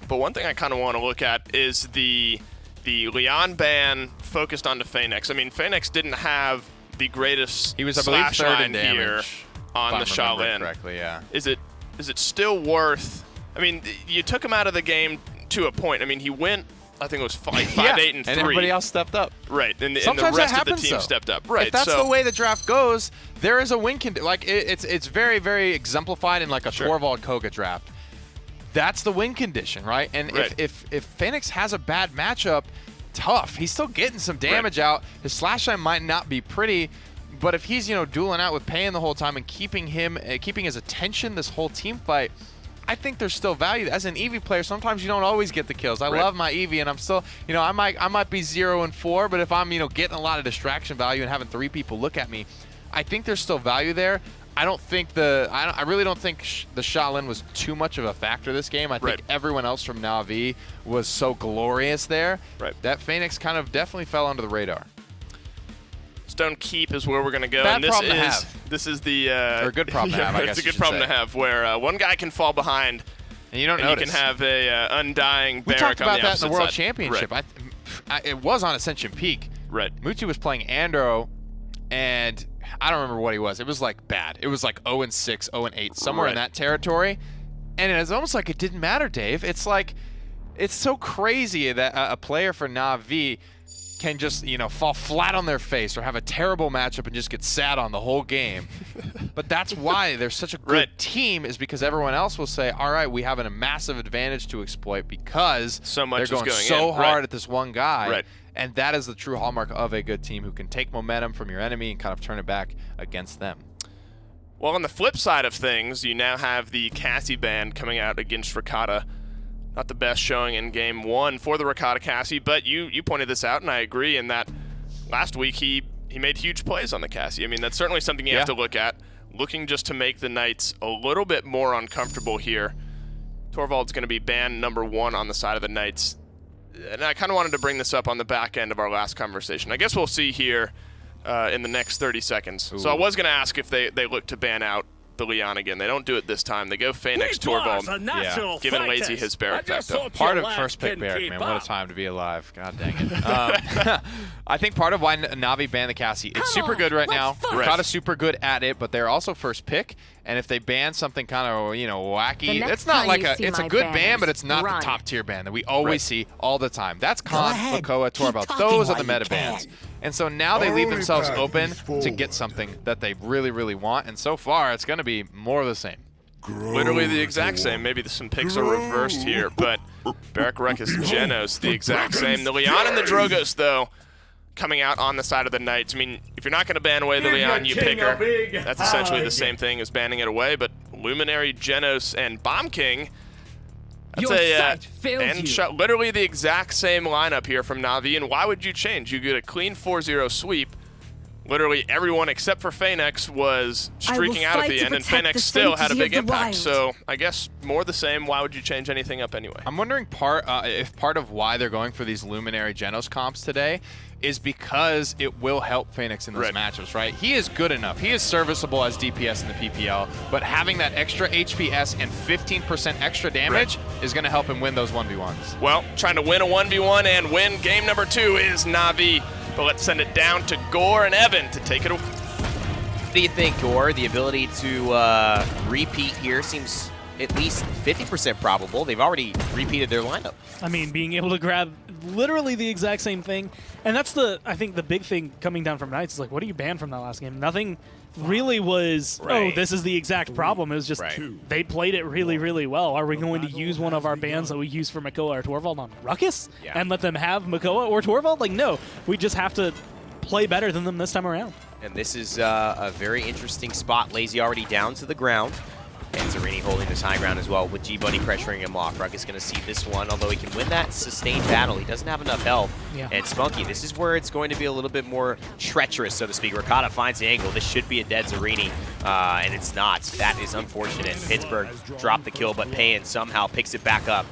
But one thing I kind of want to look at is the Leon ban focused onto Phoenix. I mean, Phoenix didn't have the greatest He was, I believe, slash third line in here damage, on the if I'm remembering Shaolin. correctly, yeah. Is it still worth? I mean, you took him out of the game to a point. I mean, he went, I think it was 5, 8, and 3. And everybody else stepped up. Right, and the Sometimes rest that of the happens, team though. stepped up. Right, If that's so the way the draft goes, there is a win condition. Like it's very, very exemplified in like a Torvald Koga draft. That's the win condition, right? And Right. if Phoenix has a bad matchup, tough. He's still getting some damage out. His slash line might not be pretty, but if he's dueling out with Pain the whole time and keeping his attention this whole team fight, I think there's still value. As an Eevee player, sometimes you don't always get the kills. I love my Eevee, and I'm still, I might be 0-4, but if I'm, getting a lot of distraction value and having 3 people look at me, I think there's still value there. I really don't think the Shaolin was too much of a factor this game. I think everyone else from Na'Vi was so glorious there. Right. That Phoenix kind of definitely fell under the radar. Stone Keep is where we're going to go. Bad and this problem to is have. This is the Or a good problem to have, I guess it's a you good should problem say. to have where one guy can fall behind And you don't and notice. you can have a undying We Barrack talked on about the that in the opposite World side. Championship. It was on Ascension Peak. Right. Mutu was playing Andro, and I don't remember what he was. It was like bad. It was like 0-6, 0-8, somewhere in that territory. And it's almost like it didn't matter, Dave. It's like, it's so crazy that a player for Na'Vi can just, fall flat on their face or have a terrible matchup and just get sat on the whole game. But that's why they're such a good team, is because everyone else will say, all right, we have a massive advantage to exploit because So much they're is going going so in. hard Right. at this one guy. Right. And that is the true hallmark of a good team, who can take momentum from your enemy and kind of turn it back against them. Well, on the flip side of things, you now have the Cassie band coming out against Ricotta. Not the best showing in game 1 for the Ricotta Cassie, but you pointed this out, and I agree in that last week he made huge plays on the Cassie. I mean, that's certainly something you have to look at. Looking just to make the Knights a little bit more uncomfortable here. Torvald's going to be banned number 1 on the side of the Knights. And I kind of wanted to bring this up on the back end of our last conversation. I guess we'll see here in the next 30 seconds. Ooh. So I was going to ask if they look to ban out the Leon again. They don't do it this time. They go Phoenix, Torvald, giving Lazy his Barrack back though. Part of first pick Barrack, man. What a time to be alive. God dang it. I think part of why Na'Vi banned the Cassie, it's super good right now. Ricotta's super good at it, but they're also first pick. And if they ban something kind of, wacky, it's not like it's a good ban, but it's not the top tier ban that we always see all the time. That's Khan, Makoa, Torvald. Those are the meta bans. And so now they leave themselves open to get something that they really, really want. And so far, it's going to be more of the same. Literally the exact same. Maybe some picks are reversed here, but Barrack Ruckus Genos, the exact same. The Leon and the Drogos, though, coming out on the side of the Knights. I mean, if you're not going to ban away the Leon, you pick her. That's essentially the same thing as banning it away, but Luminary, Genos, and Bomb King, that's literally the exact same lineup here from Na'Vi, and why would you change? You get a clean 4-0 sweep. Literally everyone except for Phoenix was streaking out at the end, and Phoenix still had a big impact. So I guess more the same. Why would you change anything up anyway? I'm wondering if part of why they're going for these Luminary Genos comps today is because it will help Phoenix in those matchups, right? He is good enough. He is serviceable as DPS in the PPL, but having that extra HPS and 15% extra damage is going to help him win those 1v1s. Well, trying to win a 1v1 and win game number 2 is Na'Vi. But let's send it down to Gore and Evan to take it away. What do you think, Gore? The ability to repeat here seems at least 50% probable. They've already repeated their lineup. I mean, being able to grab literally the exact same thing. And that's I think the big thing coming down from Knights is like, what do you ban from that last game? Nothing really was, oh, this is the exact problem. It was just they played it really, really well. Are we going to use one of our bans that we use for Makoa or Torvald on Ruckus and let them have Makoa or Torvald? Like, no. We just have to play better than them this time around. And this is a very interesting spot. Lazy already down to the ground. And Zarini holding this high ground as well with G-Buddy pressuring him off. Ruckus going to see this one, although he can win that sustained battle. He doesn't have enough health. And Spunky, this is where it's going to be a little bit more treacherous, so to speak. Ricotta finds the angle. This should be a dead Zarini, and it's not. That is unfortunate. Pittsburgh dropped the kill, but Payan somehow picks it back up.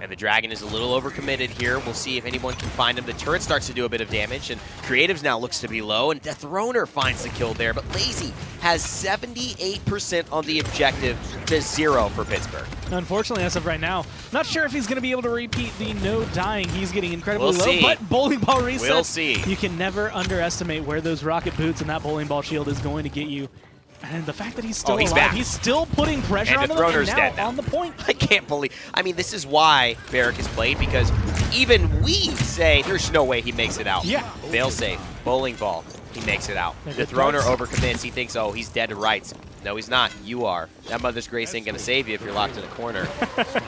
And the Dragon is a little overcommitted here. We'll see if anyone can find him. The turret starts to do a bit of damage, and Creatives now looks to be low, and Dethroner finds the kill there. But Lazy has 78% on the objective to 0 for Pittsburgh. Unfortunately, as of right now, not sure if he's going to be able to repeat the no dying. He's getting incredibly We'll low, see. but bowling ball resets. We'll see. You can never underestimate where those rocket boots and that bowling ball shield is going to get you. And the fact that he's still alive, back. he's still putting pressure And on them, and Dethroner's now dead now. on the point. I can't believe. I mean, this is why Barrick is played, because even we say there's no way he makes it out. Yeah. Fail safe. Bowling ball. He makes it out. Yeah, The good Throner throws. overcommits. He thinks, oh, he's dead to rights. No, he's not. You are. That Mother's Grace ain't going to save you if you're locked in a corner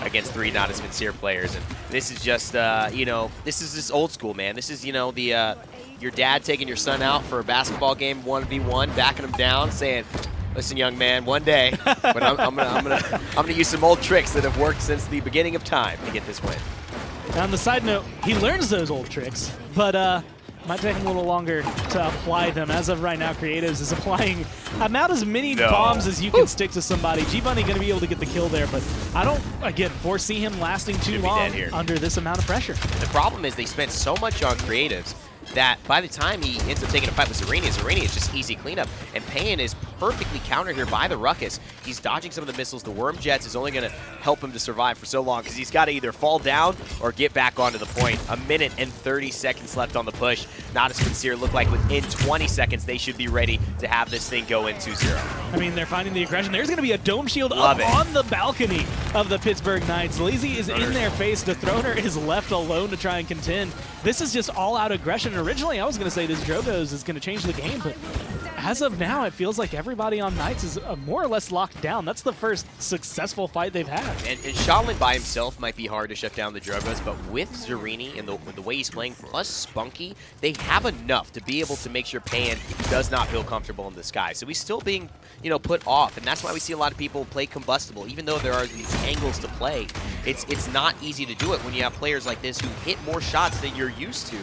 against 3 Natus Vincere players. And this is just, you know, this is just old school, man. This is, you know, the your dad taking your son out for a basketball game, 1v1, backing him down, saying, listen, young man, one day, but I'm gonna use some old tricks that have worked since the beginning of time to get this win. Now, on the side note, he learns those old tricks, but might take him a little longer to apply them. As of right now, Creatives is applying about as many bombs as you can stick to somebody. G-Bunny going to be able to get the kill there, but I don't, again, foresee him lasting too Should be long dead here. under this amount of pressure. The problem is they spent so much on Creatives that by the time he ends up taking a fight with Zareni is just easy cleanup. And Payan is perfectly countered here by the Ruckus. He's dodging some of the missiles. The Worm Jets is only going to help him to survive for so long because he's got to either fall down or get back onto the point. 1 minute and 30 seconds left on the push. Natus Vincere look like within 20 seconds they should be ready to have this thing go in 2-0. I mean, they're finding the aggression. There's going to be a dome shield Love up it. on the balcony of the Pittsburgh Knights. Lazy is in their face. The Throner is left alone to try and contend. This is just all-out aggression. Originally, I was going to say this Drogos is going to change the game, but as of now, it feels like everybody on Knights is more or less locked down. That's the first successful fight they've had. And Shaolin by himself might be hard to shut down the Drogos, but with Zareni and the way he's playing, plus Spunky, they have enough to be able to make sure Payan does not feel comfortable in the sky. So he's still being, you know, put off, and that's why we see a lot of people play Combustible. Even though there are these angles to play, it's not easy to do it when you have players like this who hit more shots than you're used to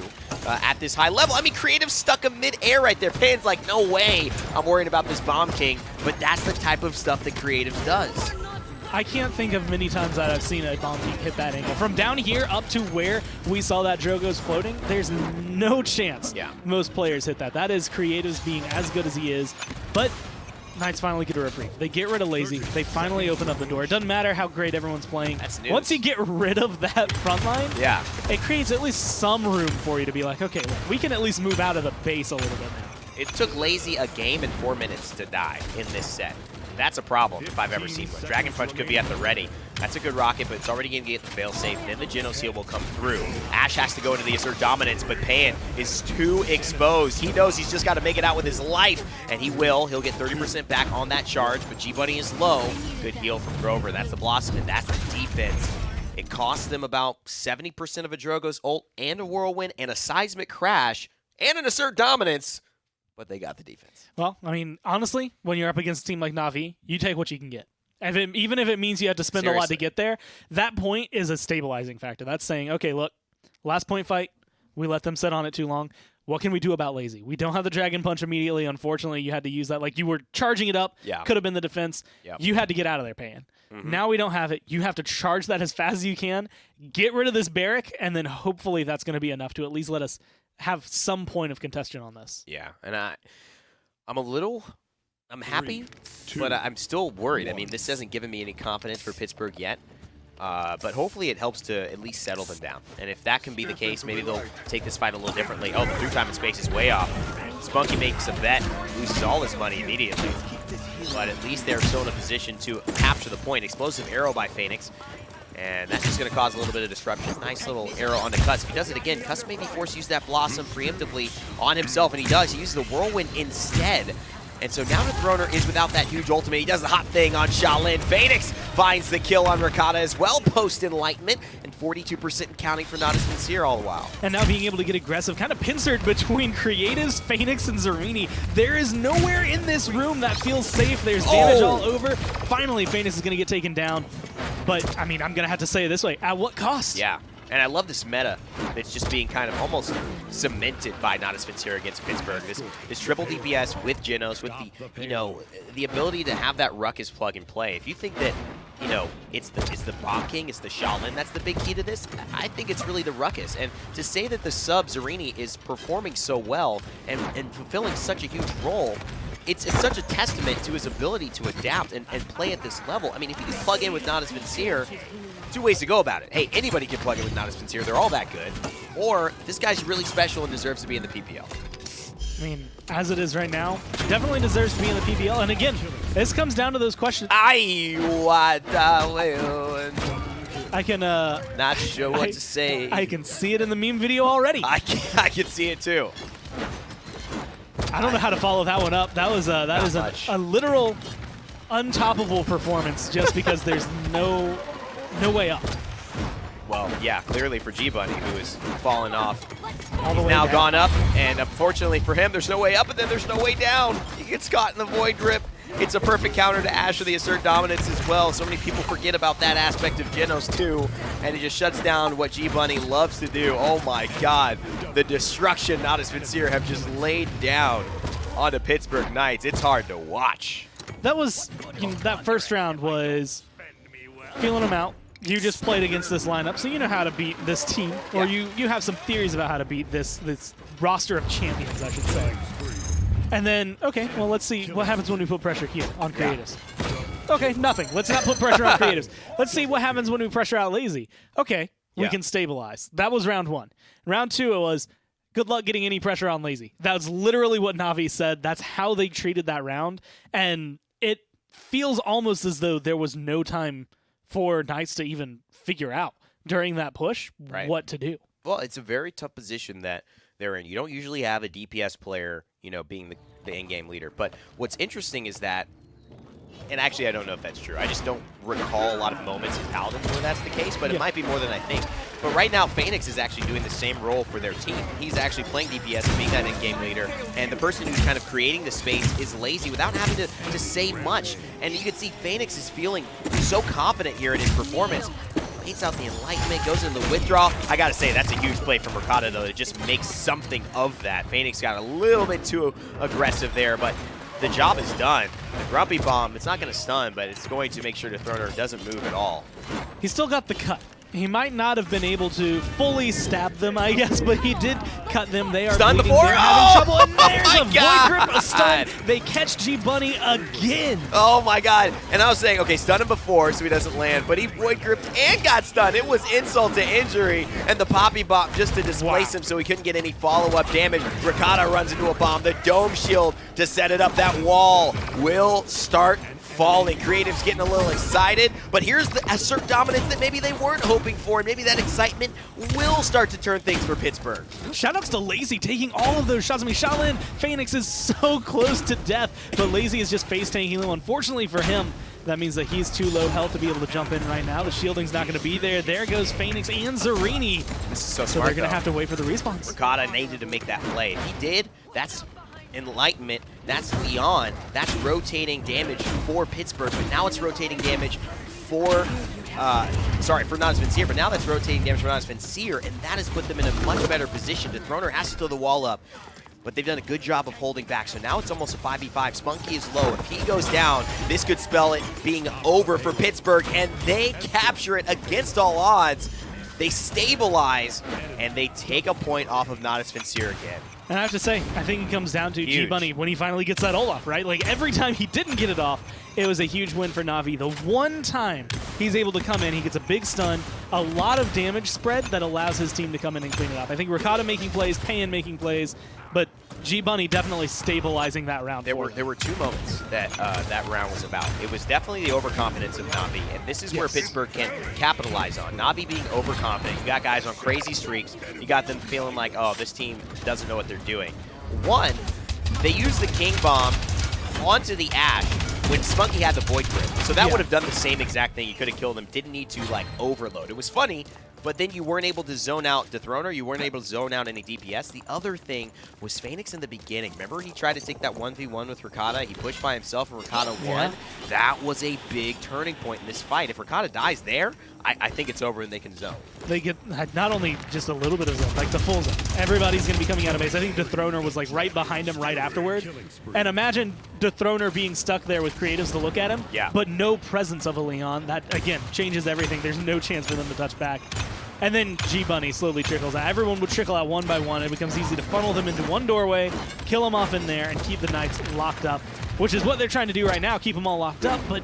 at this high level. I mean, Creative stuck him mid-air right there. Payan's like, no way I'm worried about this Bomb King, but that's the type of stuff that Creative does. I can't think of many times that I've seen a Bomb King hit that angle. From down here up to where we saw that Drogo's floating, there's no chance most players hit that. That is Creative's being as good as he is, but Knights finally get a reprieve. They get rid of Lazy. They finally open up the door. It doesn't matter how great everyone's playing. That's news. Once you get rid of that front line, it creates at least some room for you to be like, okay, look, we can at least move out of the base a little bit now. It took Lazy a game and 4 minutes to die in this set. That's a problem if I've ever seen one. Dragon Punch could be at the ready. That's a good rocket, but it's already going to get the failsafe. Then the Genos Heal will come through. Ash has to go into the Assert Dominance, but Payan is too exposed. He knows he's just got to make it out with his life, and he will. He'll get 30% back on that charge, but G-Bunny is low. Good heal from Grover. That's the Blossom, and that's the defense. It costs them about 70% of a Drogo's ult and a Whirlwind and a Seismic Crash and an Assert Dominance, but they got the defense. Well, I mean, honestly, when you're up against a team like Na'Vi, you take what you can get. Even if it means you have to spend a lot to get there, that point is a stabilizing factor. That's saying, okay, look, last point fight, we let them sit on it too long. What can we do about Lazy? We don't have the Dragon Punch immediately. Unfortunately, you had to use that. Like, you were charging it up. Could have been the defense. You had to get out of there, Payan. Now we don't have it. You have to charge that as fast as you can, get rid of this Barrack, and then hopefully that's going to be enough to at least let us have some point of contention on this. Yeah, and I'm happy, but I'm still worried. I mean, this hasn't given me any confidence for Pittsburgh yet, but hopefully it helps to at least settle them down. And if that can be the case, maybe they'll take this fight a little differently. Oh, the through time and space is way off. Spunky makes a bet, loses all his money immediately, but at least they're still in a position to capture the point. Explosive arrow by Phoenix. And that's just going to cause a little bit of disruption. Nice little arrow on the Cuss. If he does it again, Cuss may be forced to use that Blossom preemptively on himself, and he does. He uses the Whirlwind instead. And so now the Throner is without that huge ultimate. He does the hot thing on Shaolin. Phoenix finds the kill on Ricotta as well. Post Enlightenment, and 42% counting for Natus Vincere all the while. And now being able to get aggressive, kind of pincered between Creatives, Phoenix, and Zareni. There is nowhere in this room that feels safe. There's damage all over. Finally, Phoenix is going to get taken down. But, I mean, I'm going to have to say it this way. At what cost? Yeah. And I love this meta that's just being kind of almost cemented by Natus Vincere against Pittsburgh. This triple DPS with Genos, with the, you know, the ability to have that Ruckus plug and play. If you think that you know, it's the Bomb King, it's the Shaolin that's the big key to this. I think it's really the Ruckus. And to say that the sub Zarini is performing so well and fulfilling such a huge role, it's such a testament to his ability to adapt and play at this level. I mean, if you can plug in with Natus Vincere, 2 ways to go about it. Hey, anybody can plug in with Natus Vincere. They're all that good. Or this guy's really special and deserves to be in the PPL. I mean, as it is right now, definitely deserves to be in the PPL. And again, this comes down to those questions. I can not sure what to say. I can see it in the meme video already. I can see it too. I don't know how to follow that one up. That is a literal untoppable performance just because there's no way up. Well, yeah, clearly for G-Bunny, who is fallen off. All the He's way now down. gone up, and unfortunately for him, there's no way up, and then there's no way down. He gets caught in the Void Grip. It's a perfect counter to Ash for the Assert Dominance as well. So many people forget about that aspect of Genos too, and it just shuts down what G-Bunny loves to do. Oh my god, the destruction Natus Vincere have just laid down on the Pittsburgh Knights. It's hard to watch. That was, that first round was feeling them out. You just played against this lineup, so you know how to beat this team, or you have some theories about how to beat this roster of champions, I should say. And then, okay, well, let's see what happens when we put pressure here on creatives. Okay, nothing. Let's not put pressure on creatives. Let's see what happens when we pressure out Lazy. Okay, we can stabilize. That was round 1. Round 2, it was good luck getting any pressure on Lazy. That was literally what Navi said. That's how they treated that round, and it feels almost as though there was no time for Knights to even figure out during that push what to do. Well, it's a very tough position that they're in. You don't usually have a DPS player, being the in-game leader. But what's interesting is that, and actually I don't know if that's true. I just don't recall a lot of moments in Paladins where that's the case, but it might be more than I think. But right now, Phoenix is actually doing the same role for their team. He's actually playing DPS and being that in-game leader, and the person who's kind of creating the space is Lazy without having to say much. And you can see Phoenix is feeling so confident here in his performance. Baits out the Enlightenment, goes into the withdrawal. I gotta say, that's a huge play from Ricotta, though, to just make something of that. Phoenix got a little bit too aggressive there, but the job is done. The Grumpy Bomb, it's not going to stun, but it's going to make sure the Throner doesn't move at all. He's still got the cut. He might not have been able to fully stab them, I guess, but he did cut them. They are Stun bleeding. before? They're having trouble, and there's my a Void God. Grip, a stun. They catch G-Bunny again. Oh my god. And I was saying, okay, stun him before so he doesn't land, but he Void Gripped and got stunned. It was insult to injury, and the Poppy Bomb just to displace him so he couldn't get any follow-up damage. Ricotta runs into a bomb. The Dome Shield to set it up. That wall will start falling. Creative's getting a little excited, but here's the Assert Dominance that maybe they weren't hoping for, and maybe that excitement will start to turn things for Pittsburgh. Shoutouts to Lazy taking all of those shots. I mean, Shaolin Phoenix is so close to death, but Lazy is just face tanking them. Unfortunately for him, that means that he's too low health to be able to jump in right now. The shielding's not going to be there. There goes Phoenix and Zarini. This is so So smart, they're going to though. have to wait for the respawns. Ricotta needed to make that play. If he did, that's Enlightenment, that's Leon, that's rotating damage for Pittsburgh, but now it's rotating damage for, for Natus Vincere, but now that's rotating damage for Natus Vincere, and that has put them in a much better position. The Throner has to throw the wall up, but they've done a good job of holding back, so now it's almost a 5v5. Spunky is low. If he goes down, this could spell it being over for Pittsburgh, and they capture it against all odds. They stabilize, and they take a point off of Natus Vincere again. And I have to say, I think it comes down to G-Bunny when he finally gets that ult off, right? Like, every time he didn't get it off, it was a huge win for Navi. The one time he's able to come in, he gets a big stun, a lot of damage spread that allows his team to come in and clean it up. I think Ricotta making plays, Payan making plays, but G-Bunny definitely stabilizing that round. There were 2 moments that that round was about. It was definitely the overconfidence of Navi, and this is where Pittsburgh can capitalize on. Navi being overconfident. You got guys on crazy streaks. You got them feeling like, oh, this team doesn't know what they're doing. One, they used the King Bomb onto the Ash when Spunky had the Void Grip. So that would have done the same exact thing. You could have killed him. Didn't need to, like, overload. It was funny, but then you weren't able to zone out Dethroner. You weren't able to zone out any DPS. The other thing was Phoenix in the beginning. Remember he tried to take that 1v1 with Ricotta? He pushed by himself and Ricotta won. That was a big turning point in this fight. If Ricotta dies there, I think it's over and they can zone. They get not only just a little bit of zone, like the full zone. Everybody's going to be coming out of base. I think Dethroner was like right behind him right afterward. And imagine Dethroner being stuck there with creatives to look at him, but no presence of a Leon. That, again, changes everything. There's no chance for them to touch back. And then G-Bunny slowly trickles out. Everyone would trickle out one by one. It becomes easy to funnel them into one doorway, kill them off in there, and keep the Knights locked up, which is what they're trying to do right now, keep them all locked up. But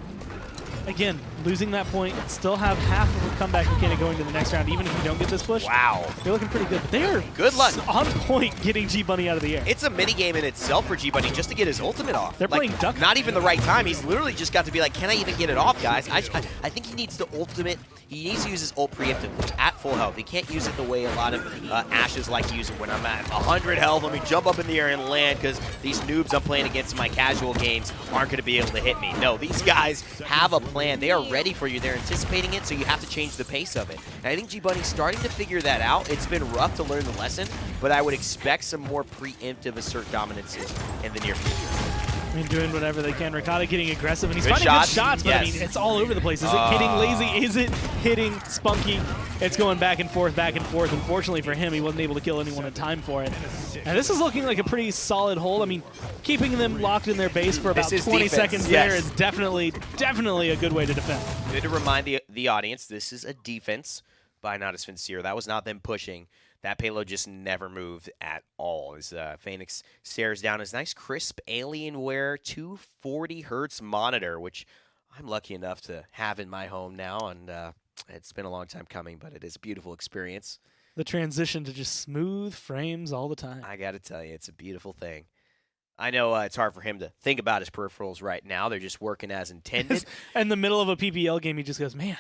again, losing that point, still have half of a comeback mechanic going to the next round, even if you don't get this push. Wow. They're looking pretty good. But they are good luck on point getting G-Bunny out of the air. It's a minigame in itself for G-Bunny just to get his ultimate off. They're playing Duck. Not even the right time. He's literally just got to be like, can I even get it off, guys? I think he needs the ultimate. He needs to use his ult preemptively at full health. He can't use it the way a lot of Ashes like to use it when I'm at 100 health. Let me jump up in the air and land because these noobs I'm playing against in my casual games aren't going to be able to hit me. No, these guys have a plan. They are ready for you. They're anticipating it, so you have to change the pace of it. And I think G-Bunny's starting to figure that out. It's been rough to learn the lesson, but I would expect some more preemptive assert dominances in the near future. I mean, doing whatever they can. Ricotta getting aggressive, and he's finding good shots, but I mean, it's all over the place. Is it hitting Lazy? Is it hitting Spunky? It's going back and forth, back and forth. Unfortunately for him, he wasn't able to kill anyone in time for it. And this is looking like a pretty solid hold. I mean, keeping them locked in their base for about 20 seconds there is definitely a good way to defend. Good to remind the audience, this is a defense by Natus Vincere. That was not them pushing. That payload just never moved at all as Phoenix stares down his nice crisp Alienware 240 hertz monitor, which I'm lucky enough to have in my home now, and it's been a long time coming, but it is a beautiful experience. The transition to just smooth frames all the time. I got to tell you, it's a beautiful thing. I know it's hard for him to think about his peripherals right now. They're just working as intended. In the middle of a PPL game, he just goes, man,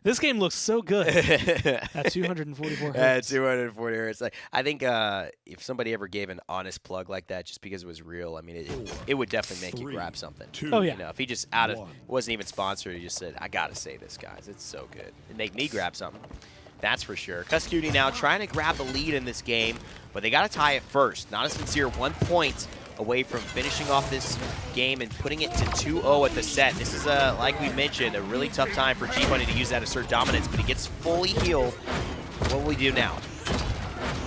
this game looks so good at 244 hertz. At 240 hertz. Like, I think if somebody ever gave an honest plug like that just because it was real, I mean, it would definitely make you grab something. Oh, yeah. You know, if he just wasn't even sponsored, he just said, I got to say this, guys. It's so good. It'd make me grab something. That's for sure. Cuskuni now trying to grab the lead in this game, but they got to tie it first. Natus Vincere 1 point away from finishing off this game and putting it to 2-0 at the set. This is, like we mentioned, a really tough time for G-Bunny to use that assert dominance, but he gets fully healed. What will we do now?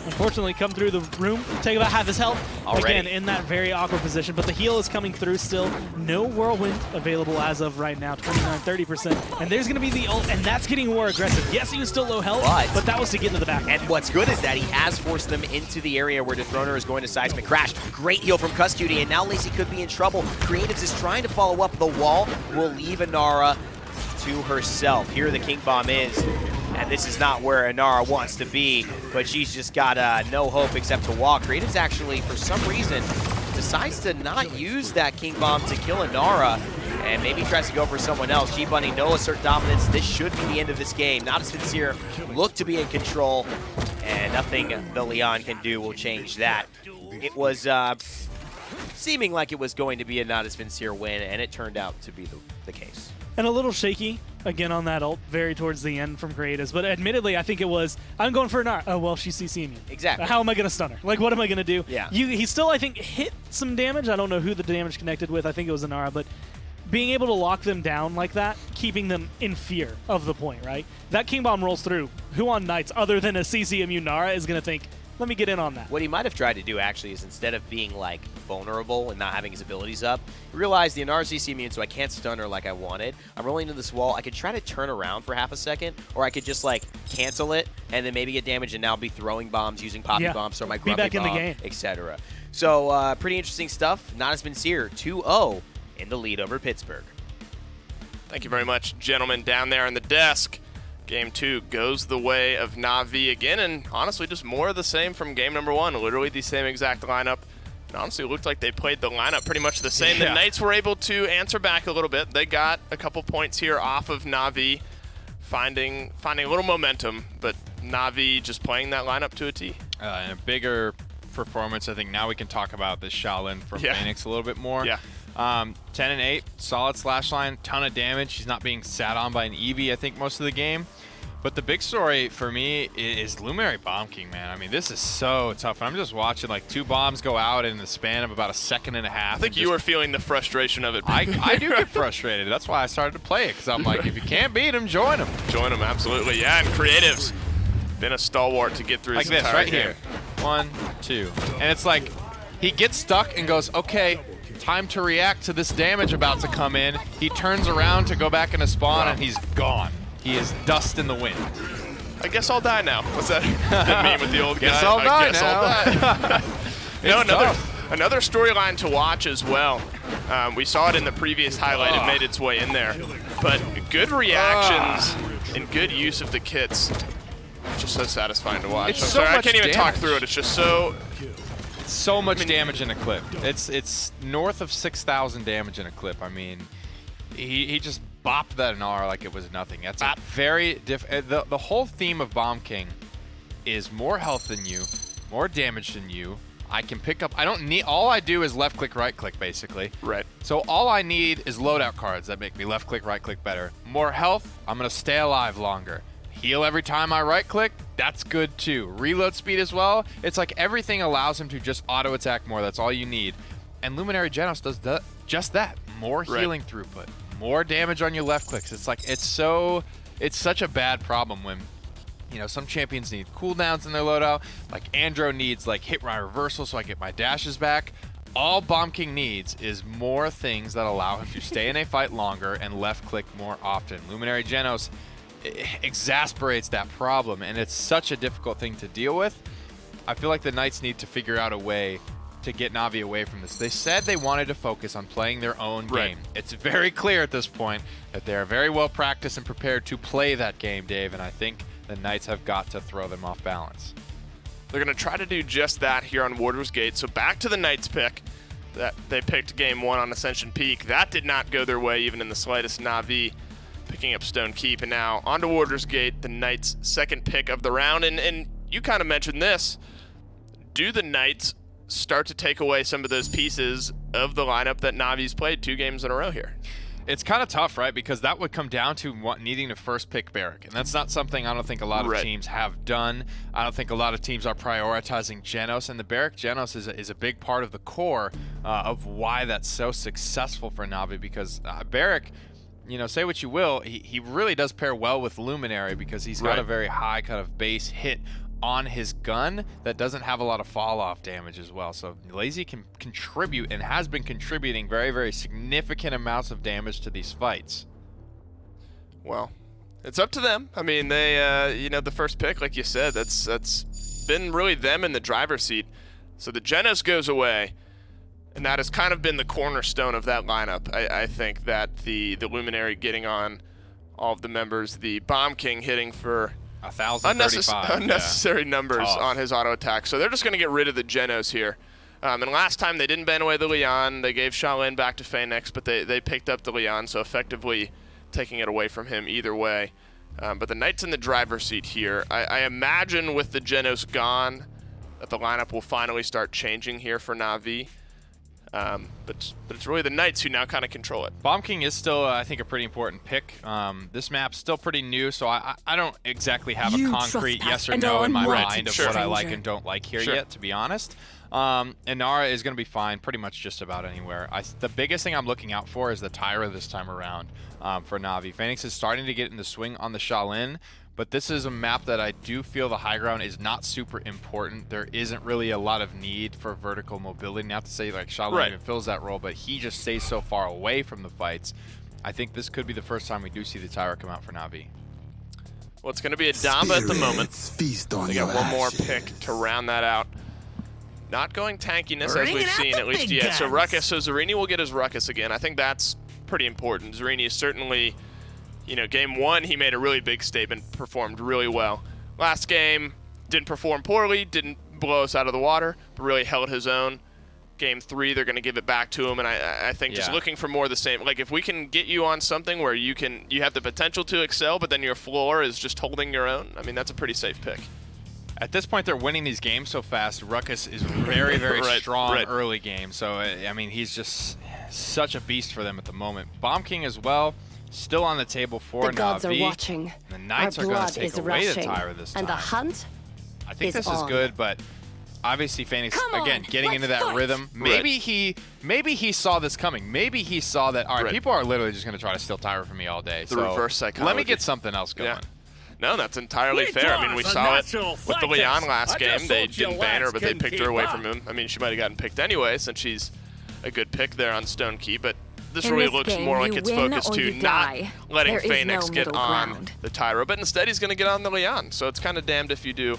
Unfortunately, come through the room, take about half his health. Already. Again, in that very awkward position, but the heal is coming through still. No Whirlwind available as of right now, 29, 30%. And there's going to be the ult, and that's getting more aggressive. Yes, he was still low health, but that was to get into the back. And what's good is that he has forced them into the area where Dethroner is going to seismic crash. Great heal from Cuskuni, and now Lacey could be in trouble. Creatives is trying to follow up. The wall will leave Inara to herself. Here the King Bomb is. And this is not where Inara wants to be, but she's just got no hope except to walk. Creatives actually, for some reason, decides to not use that King Bomb to kill Inara, and maybe tries to go for someone else. G-Bunny, no assert dominance. This should be the end of this game. Natus Vincere look to be in control, and nothing the Leon can do will change that. It was seeming like it was going to be a Natus Vincere win, and it turned out to be the case. And a little shaky, again, on that ult, very towards the end from Creatives. But admittedly, I think it was, I'm going for Inara. Oh, well, she's CCing me. Exactly. How am I going to stun her? Like, what am I going to do? Yeah. He still, I think, hit some damage. I don't know who the damage connected with. I think it was Inara. But being able to lock them down like that, keeping them in fear of the point, right? That King Bomb rolls through. Who on Knights, other than a CC immune Nara, is going to think, let me get in on that. What he might have tried to do, actually, is instead of being, like, vulnerable and not having his abilities up, he realized the Inara CC immune, so I can't stun her like I wanted. I'm rolling into this wall. I could try to turn around for half a second, or I could just, like, cancel it and then maybe get damage and now be throwing bombs, using poppy bombs, so my grumpy back in the game, etc. So, pretty interesting stuff. Natus Vincere 2-0 in the lead over Pittsburgh. Thank you very much, gentlemen, down there on the desk. Game 2 goes the way of Na'Vi again, and honestly, just more of the same from game number 1. Literally the same exact lineup. And honestly, it looked like they played the lineup pretty much the same. The Knights were able to answer back a little bit. They got a couple points here off of Na'Vi, finding a little momentum, but Na'Vi just playing that lineup to a T. And a bigger performance, I think now we can talk about this Shaolin from Phoenix a little bit more. 10 and 8, solid slash line, ton of damage. She's not being sat on by an Eevee, I think, most of the game. But the big story for me is Luminary Bomb King, man. I mean, this is so tough. I'm just watching like 2 bombs go out in the span of about a second and a half. I think you were feeling the frustration of it. I do get frustrated. That's why I started to play it, because I'm like, if you can't beat him, join him. Join him, absolutely. Yeah, and Creative's been a stalwart to get through Like this this, entire right game. here. 1, 2. And it's like, he gets stuck and goes, okay, time to react to this damage about to come in. He turns around to go back into spawn, and he's gone. He is dust in the wind. I guess I'll die now. What's that? That meme with the old Guess guy? I'll die I guess now. I'll die. No, another storyline to watch as well. We saw it in the previous highlight. It made its way in there. But good reactions and good use of the kits. It's just so satisfying to watch. It's I'm so sorry, I much can't even talk damage. through it. It's just so... So much damage in a clip. It's north of 6,000 damage in a clip. I mean, he just bopped that Nara like it was nothing. That's a very the whole theme of Bomb King is more health than you, more damage than you. I can pick up. I don't need. All I do is left click, right click, basically. Right. So all I need is loadout cards that make me left click, right click better. More health. I'm gonna stay alive longer. Heal every time I right click. That's good too. Reload speed as well. It's like everything allows him to just auto attack more. That's all you need. And Luminary Genos does just that. More healing throughput. More damage on your left clicks. It's like it's such a bad problem when, you know, some champions need cooldowns in their loadout. Like Andro needs like hit my reversal so I get my dashes back. All Bomb King needs is more things that allow him to stay in a fight longer and left click more often. Luminary Genos exasperates that problem, and it's such a difficult thing to deal with. I feel like the Knights need to figure out a way to get Na'Vi away from this. They said they wanted to focus on playing their own game. It's very clear at this point that they're very well practiced and prepared to play that game, Dave, and I think the Knights have got to throw them off balance. They're going to try to do just that here on Warder's Gate. So back to the Knights pick. That they picked game 1 on Ascension Peak. That did not go their way even in the slightest. Na'Vi picking up Stone Keep. And now on to Warder's Gate, the Knights' second pick of the round. And you kind of mentioned this. Do the Knights start to take away some of those pieces of the lineup that Na'Vi's played 2 games in a row here? It's kind of tough, right? Because that would come down to needing to first pick Barrack. And that's not something I don't think a lot of teams have done. I don't think a lot of teams are prioritizing Genos. And the Barrack Genos is a big part of the core of why that's so successful for Na'Vi. Because Barrack, you know, say what you will, he really does pair well with Luminary because he's got a very high kind of base hit on his gun that doesn't have a lot of fall-off damage as well. So Lazy can contribute and has been contributing very, very significant amounts of damage to these fights. Well, it's up to them. I mean, they, you know, the first pick, like you said, that's been really them in the driver's seat. So the Genos goes away, and that has kind of been the cornerstone of that lineup. I think that the Luminary getting on all of the members, the Bomb King hitting for 1,035. Unnecessary numbers on his auto attack. So they're just going to get rid of the Genos here. And last time they didn't ban away the Leon. They gave Shaolin back to Phoenix, but they picked up the Leon, so effectively taking it away from him either way. But the Knights in the driver's seat here. I imagine with the Genos gone that the lineup will finally start changing here for Na'Vi. But it's really the Knights who now kind of control it. Bomb King is still, I think, a pretty important pick. This map's still pretty new, so I don't exactly have a concrete yes or no in my mind of what I like and don't like here yet, to be honest. And Nara is going to be fine pretty much just about anywhere. The biggest thing I'm looking out for is the Tyra this time around for Na'Vi. Phoenix is starting to get in the swing on the Shaolin, but this is a map that I do feel the high ground is not super important. There isn't really a lot of need for vertical mobility. Not to say like Shaolin even fills that role, but he just stays so far away from the fights. I think this could be the first time we do see the Tyra come out for Na'Vi. Well, it's going to be a Damba at the moment. They got one more pick to round that out. Not going tankiness as we've seen at least yet. So Ruckus, so Zarini will get his Ruckus again. I think that's pretty important. Zarini is certainly, you know, game 1 he made a really big statement, performed really well. Last game didn't perform poorly, didn't blow us out of the water, but really held his own. Game 3 they're going to give it back to him, and I think just looking for more of the same. Like if we can get you on something where you have the potential to excel, but then your floor is just holding your own. I mean, that's a pretty safe pick. At this point, they're winning these games so fast. Ruckus is very, very strong early game. So, I mean, he's just such a beast for them at the moment. Bomb King as well. still on the table for The gods are Na'Vi. watching. The Knights Our are going blood to take is away the rushing, Tyra this time. and the hunt I think is this is on. good, but obviously Phoenix, Come again, on, getting let's into that fight. rhythm. Maybe he saw this coming. Maybe he saw that, all right, Right. people are literally just going to try to steal Tyra from me all day. The so reverse psychology. let me get something else going. Yeah. No, that's entirely fair. I mean, we saw it with the Leon last game. They didn't ban her, but they picked her away from him. I mean, she might have gotten picked anyway since she's a good pick there on Stone Key, but this In really this looks game, more like you it's win focused or to you not die. letting There is Phoenix no get middle on ground. the Tyra, but instead he's going to get on the Leon. So it's kind of damned if you do,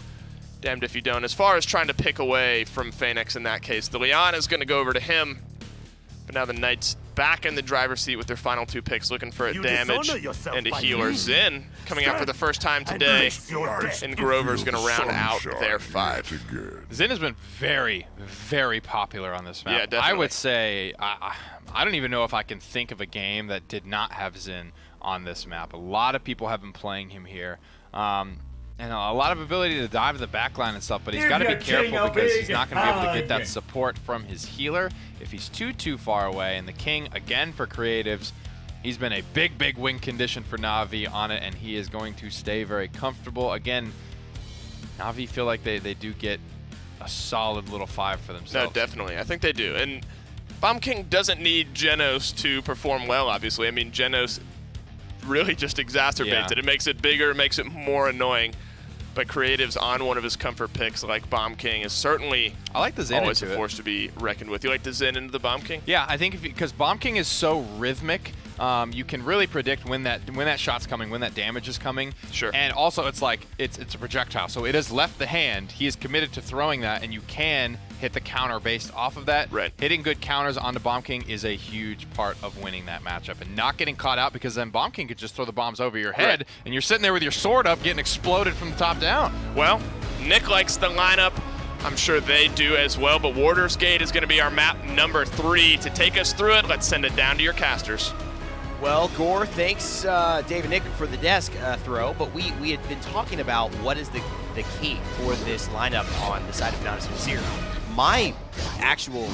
damned if you don't. As far as trying to pick away from Phoenix in that case, the Leon is going to go over to him. But now the Knights back in the driver's seat with their final 2 picks, looking for a damage and a healer. Zin coming out for the first time today, and Grover's going to round out their 5. Zin has been very, very popular on this map. Yeah, definitely. I would say I don't even know if I can think of a game that did not have Zin on this map. A lot of people have been playing him here. And a lot of ability to dive in the backline and stuff, but he's got to be careful because he's not going to be able to get that support from his healer if he's too far away. And the King, again, for creatives, he's been a big win condition for Na'Vi on it, and he is going to stay very comfortable. Again, Na'Vi feel like they do get a solid little 5 for themselves. No, definitely. I think they do. And Bomb King doesn't need Genos to perform well, obviously. I mean, Genos really just exacerbates it. It makes it bigger, it makes it more annoying. But creatives on one of his comfort picks like Bomb King is certainly I like the Zen always a into it. force to be reckoned with. You like the Zen into the Bomb King? Yeah, I think because Bomb King is so rhythmic, you can really predict when that shot's coming, when that damage is coming. Sure. And also, it's like it's a projectile, so it has left the hand. He is committed to throwing that, and you can hit the counter based off of that. Right. Hitting good counters onto Bomb King is a huge part of winning that matchup, and not getting caught out because then Bomb King could just throw the bombs over your head, and you're sitting there with your sword up, getting exploded from the top down. Well, Nick likes the lineup. I'm sure they do as well, but Warder's Gate is going to be our map number 3. To take us through it, let's send it down to your casters. Well, Gore, thanks Dave and Nick for the desk throw, but we had been talking about what is the key for this lineup on the side of Natus Vincere. My actual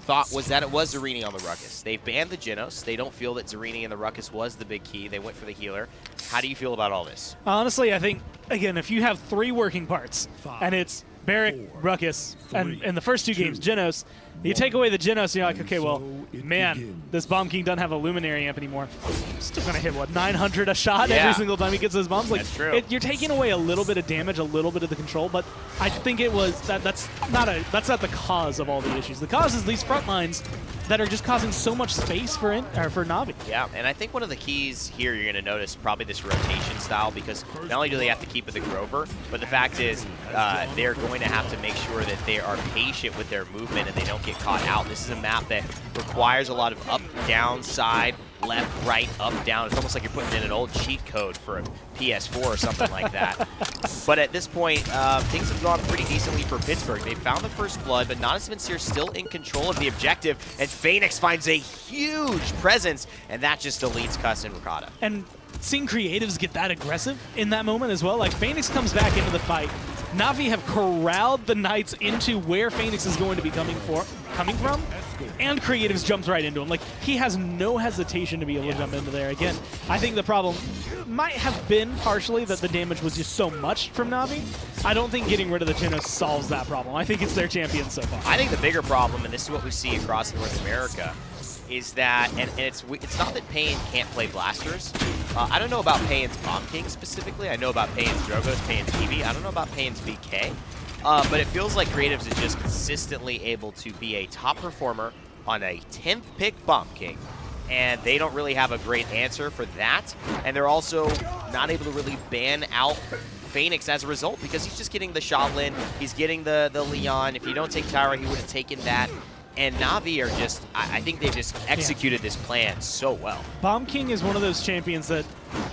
thought was that it was Zarini on the Ruckus. They've banned the Genos. They don't feel that Zarini and the Ruckus was the big key. They went for the healer. How do you feel about all this? Honestly, I think, again, if you have 3 working parts, and it's Barrack, Ruckus, and in the first 2 games, Genos, you take away the Genos, and you're like, okay, well, man, this Bomb King doesn't have a Luminary amp anymore. Still going to hit, what, 900 a shot every single time he gets those bombs? Like, That's true. You're taking away a little bit of damage, a little bit of the control, but I think it was that's not the cause of all the issues. The cause is these front lines that are just causing so much space for Na'Vi. Yeah, and I think one of the keys here you're going to notice probably this rotation style, because not only do they have to keep with the Grover, but the fact is they're going to have to make sure that they are patient with their movement and they don't get caught out. This is a map that requires a lot of up, down, side, left, right, up, down. It's almost like you're putting in an old cheat code for a PS4 or something like that. But at this point, things have gone pretty decently for Pittsburgh. They found the first blood, but Natus Vincere still in control of the objective, and Phoenix finds a huge presence, and that just deletes Cuss and Ricotta. And seeing creatives get that aggressive in that moment as well, like Phoenix comes back into the fight. Na'Vi have corralled the Knights into where Phoenix is going to be coming from, and creatives jumps right into him. Like, he has no hesitation to be able to jump into there. Again, I think the problem might have been partially that the damage was just so much from Na'Vi. I don't think getting rid of the Genos solves that problem. I think it's their champion so far. I think the bigger problem, and this is what we see across North America, is that, and it's not that Pain can't play blasters. I don't know about Pain's Bomb King specifically. I know about Pain's Drogos, Pain's Eevee. I don't know about Pain's VK. But it feels like Creatives is just consistently able to be a top performer on a 10th pick Bomb King. And they don't really have a great answer for that. And they're also not able to really ban out Phoenix as a result, because he's just getting the Shaolin, he's getting the Leon. If you don't take Tyra, he would have taken that. And Na'Vi are just, I think they've just executed this plan so well. Bomb King is one of those champions that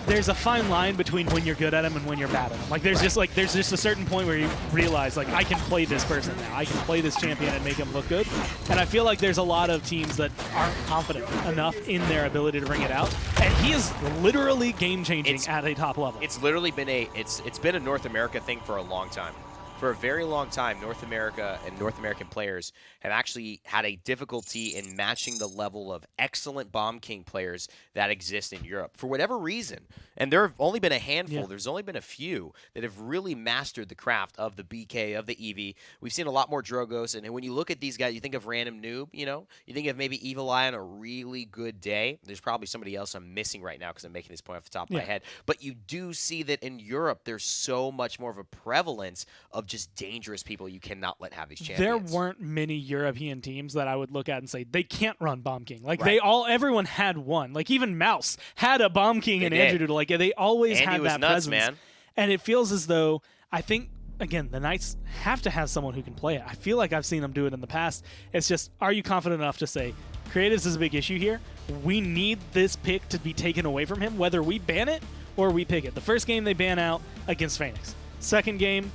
there's a fine line between when you're good at him and when you're bad at him. Like, there's just a certain point where you realize, like, I can play this person now. I can play this champion and make him look good. And I feel like there's a lot of teams that aren't confident enough in their ability to bring it out. And he is literally game-changing at a top level. It's literally been it's been a North America thing for a long time. for a very long time, North America and North American players have actually had a difficulty in matching the level of excellent Bomb King players that exist in Europe for whatever reason. And there have only been a handful. Yeah. There's only been a few that have really mastered the craft of the BK, of the Eevee. We've seen a lot more Drogos. And when you look at these guys, you think of Random Noob, you know? You think of maybe Evil Eye on a really good day. There's probably somebody else I'm missing right now because I'm making this point off the top of my head. But you do see that in Europe, there's so much more of a prevalence of just dangerous people you cannot let have these champions. There weren't many European teams that I would look at and say they can't run Bomb King. Like everyone had one. Like even Mouse had a Bomb King and Andrew Doodle. Like they always had that presence. Man. And it feels as though I think again the Knights have to have someone who can play it. I feel like I've seen them do it in the past. It's just, are you confident enough to say creatives is a big issue here? We need this pick to be taken away from him, whether we ban it or we pick it. The first game they ban out against Phoenix. Second game,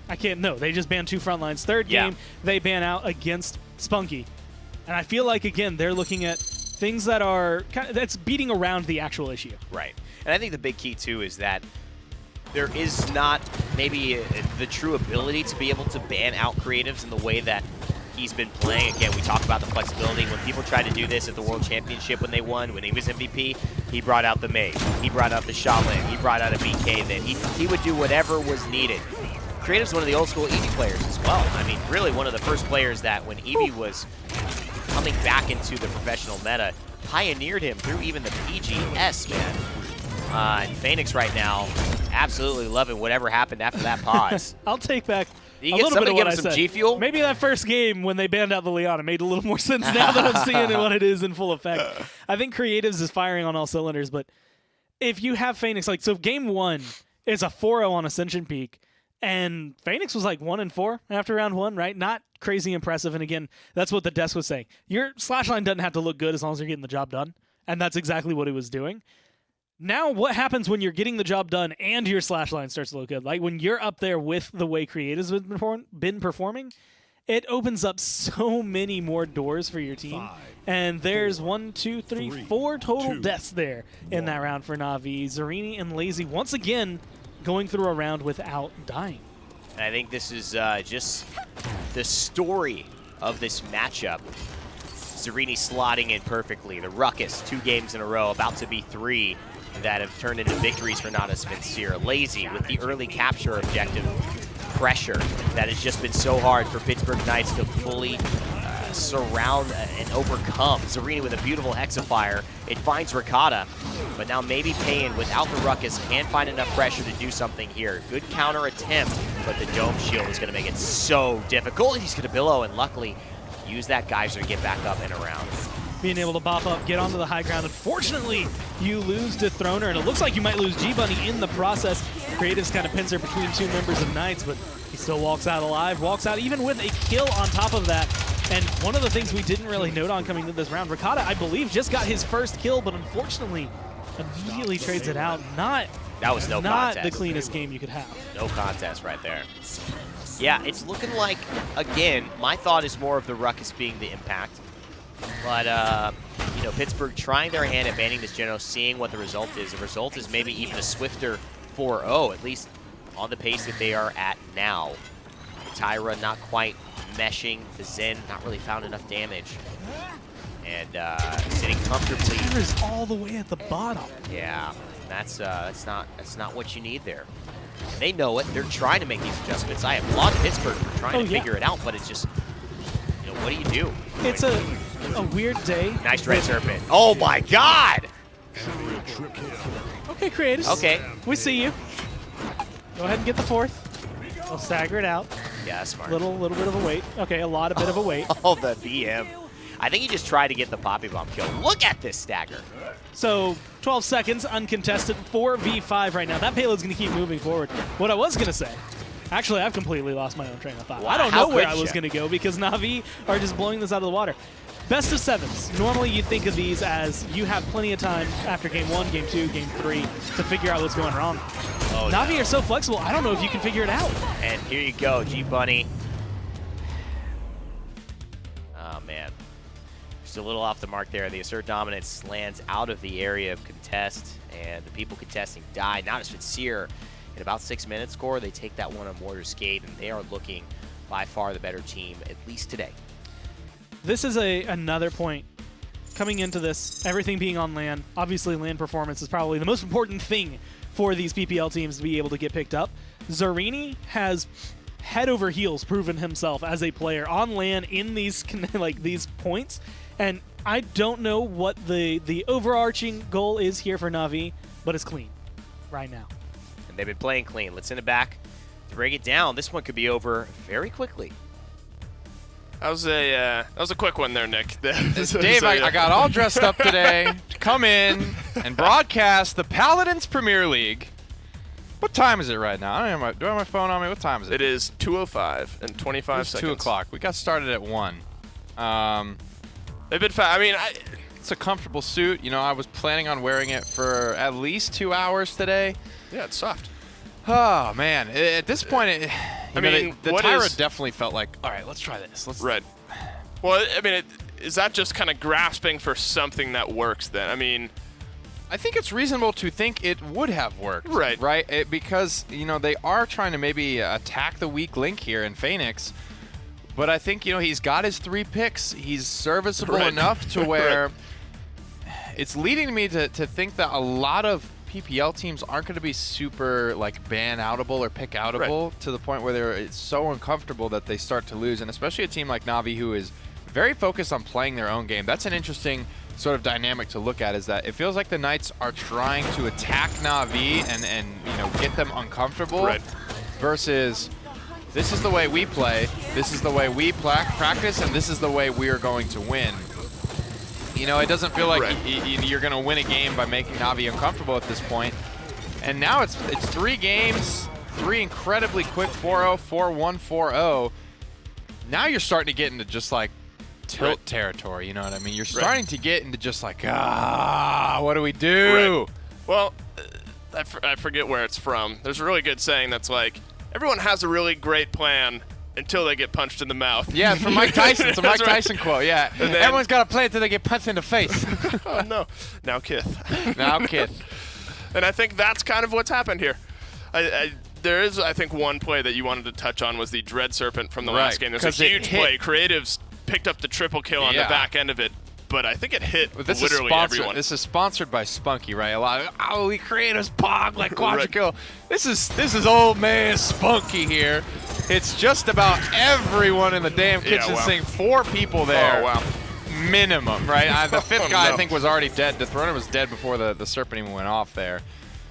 they just banned 2 frontlines. Third game, they ban out against Spunky. And I feel like, again, they're looking at things that are that's beating around the actual issue. Right. And I think the big key, too, is that there is not maybe the true ability to be able to ban out creatives in the way that he's been playing. Again, we talk about the flexibility. When people tried to do this at the World Championship when they won, when he was MVP, he brought out the Mage. He brought out the Shaolin. He brought out a BK then. He would do whatever was needed. Creative's one of the old school Eevee players as well. I mean, really one of the first players that when Eevee was coming back into the professional meta, pioneered him through even the PGS, man. And Phoenix right now, absolutely loving whatever happened after that pause. I'll take back a little bit of what I said. G Fuel? Maybe that first game when they banned out the Liana made a little more sense now that I'm seeing what it is in full effect. I think Creatives is firing on all cylinders, but if you have Phoenix, so game 1 is a 4-0 on Ascension Peak, and Phoenix was like 1-4 after round 1, right? Not crazy impressive. And again, that's what the desk was saying. Your slash line doesn't have to look good as long as you're getting the job done. And that's exactly what it was doing. Now, what happens when you're getting the job done and your slash line starts to look good? Like when you're up there with the way Creative's been performing, it opens up so many more doors for your team. And there's 4 total deaths there in that round for Na'Vi. Zarini and Lazy once again going through a round without dying. And I think this is just the story of this matchup. Zarini slotting in perfectly. The Ruckus, 2 games in a row, about to be 3 that have turned into victories for Natus Vincere. Lazy with the early capture objective pressure that has just been so hard for Pittsburgh Knights to fully surround and overcome. Zarini with a beautiful Hexafire. It finds Ricotta, but now maybe Payne without the Ruckus can find enough pressure to do something here. Good counter attempt, but the Dome Shield is going to make it so difficult. He's going to billow and luckily use that geyser to get back up and around. Being able to bop up, get onto the high ground. Unfortunately, you lose Dethroner, and it looks like you might lose G-Bunny in the process. Creative's kind of pincer between 2 members of Knights, but he still walks out alive, walks out even with a kill on top of that. And one of the things we didn't really note on coming into this round, Ricotta, I believe, just got his first kill, but unfortunately, immediately trades it out. That was no contest. The cleanest game you could have. No contest right there. Yeah, it's looking like, again, my thought is more of the Ruckus being the impact. But, you know, Pittsburgh trying their hand at banning this Geno, seeing what the result is. The result is maybe even a swifter 4-0, at least on the pace that they are at now. Tyra not quite meshing. The Zen not really found enough damage. And sitting comfortably. Tyra's all the way at the bottom. Yeah, that's not what you need there. And they know it. They're trying to make these adjustments. I applaud Pittsburgh for trying to figure it out, but it's just, you know, what do you do? It's a weird day. Nice Red Serpent. Oh my God! Okay, Creatives. Okay. We see you. Go ahead and get the 4th. We'll stagger it out. Yeah, smart. Little bit of a wait. Okay, a lot of bit of a wait. Oh, the BM. I think he just tried to get the Poppy Bomb kill. Look at this stagger. So 12 seconds, uncontested, 4v5 right now. That payload's going to keep moving forward. What I was going to say, actually, I've completely lost my own train of thought. Wow, I don't know where I was going to go because Na'Vi are just blowing this out of the water. Best of 7s. Normally you think of these as you have plenty of time after game 1, game 2, game 3 to figure out what's going wrong. Oh, Na'Vi are so flexible, I don't know if you can figure it out. And here you go, G-Bunny. Oh, man. Just a little off the mark there. The Assert Dominance lands out of the area of contest, and the people contesting die. Natus Vincere in about 6 minutes score. They take that one on Mortar's Gate, and they are looking by far the better team, at least today. This is another point. Coming into this, everything being on LAN, obviously LAN performance is probably the most important thing for these PPL teams to be able to get picked up. Zarini has head over heels proven himself as a player on LAN in these these points, and I don't know what the overarching goal is here for Na'Vi, but it's clean right now. And they've been playing clean. Let's send it back to break it down. This one could be over very quickly. That was a quick one there, Nick. Dave, I got all dressed up today to come in and broadcast the Paladins Premier League. What time is it right now? I don't have do I have my phone on me? What time is it? It is 2:05 and 25 seconds. 2 o'clock. We got started at 1. They've been fast. I mean, it's a comfortable suit. You know, I was planning on wearing it for at least 2 hours today. Yeah, it's soft. Oh, man. At this point, the what Tyra definitely felt like, all right, let's try this. Right. Well, I mean, is that just kind of grasping for something that works then? I mean, I think it's reasonable to think it would have worked. Right. Right? Because, you know, they are trying to maybe attack the weak link here in Phoenix. But I think, you know, he's got his 3 picks. He's serviceable enough to where it's leading me to think that a lot of PPL teams aren't going to be super ban-outable or pick-outable to the point where it's so uncomfortable that they start to lose. And especially a team like Na'Vi, who is very focused on playing their own game. That's an interesting sort of dynamic to look at, is that it feels like the Knights are trying to attack Na'Vi and you know, get them uncomfortable versus this is the way we play, this is the way we practice, and this is the way we are going to win. You know, it doesn't feel like you're going to win a game by making Na'Vi uncomfortable at this point. And now it's 3 games, 3 incredibly quick 4-0, 4-1, 4-0. Now you're starting to get into just like tilt territory, you know what I mean? You're starting to get into just like, what do we do? Well, I forget where it's from. There's a really good saying that's like, everyone has a really great plan until they get punched in the mouth. Yeah, from Mike Tyson. It's a Mike Tyson quote, yeah. And then, everyone's got a plan until they get punched in the face. Oh, no. Now Kith. Now Kith. And I think that's kind of what's happened here. There is, I think, one play that you wanted to touch on was the Dread Serpent from the last game. There's a huge play. Creatives picked up the triple kill on the back end of it, but I think it hit literally everyone. This is sponsored by Spunky, right? A lot of, we Creatives pog like quadra kill. This is old man Spunky here. It's just about everyone in the damn kitchen seeing 4 people there. Oh, wow. Minimum, right? The 5th guy, I think, was already dead. Dethrona was dead before the Serpent even went off there.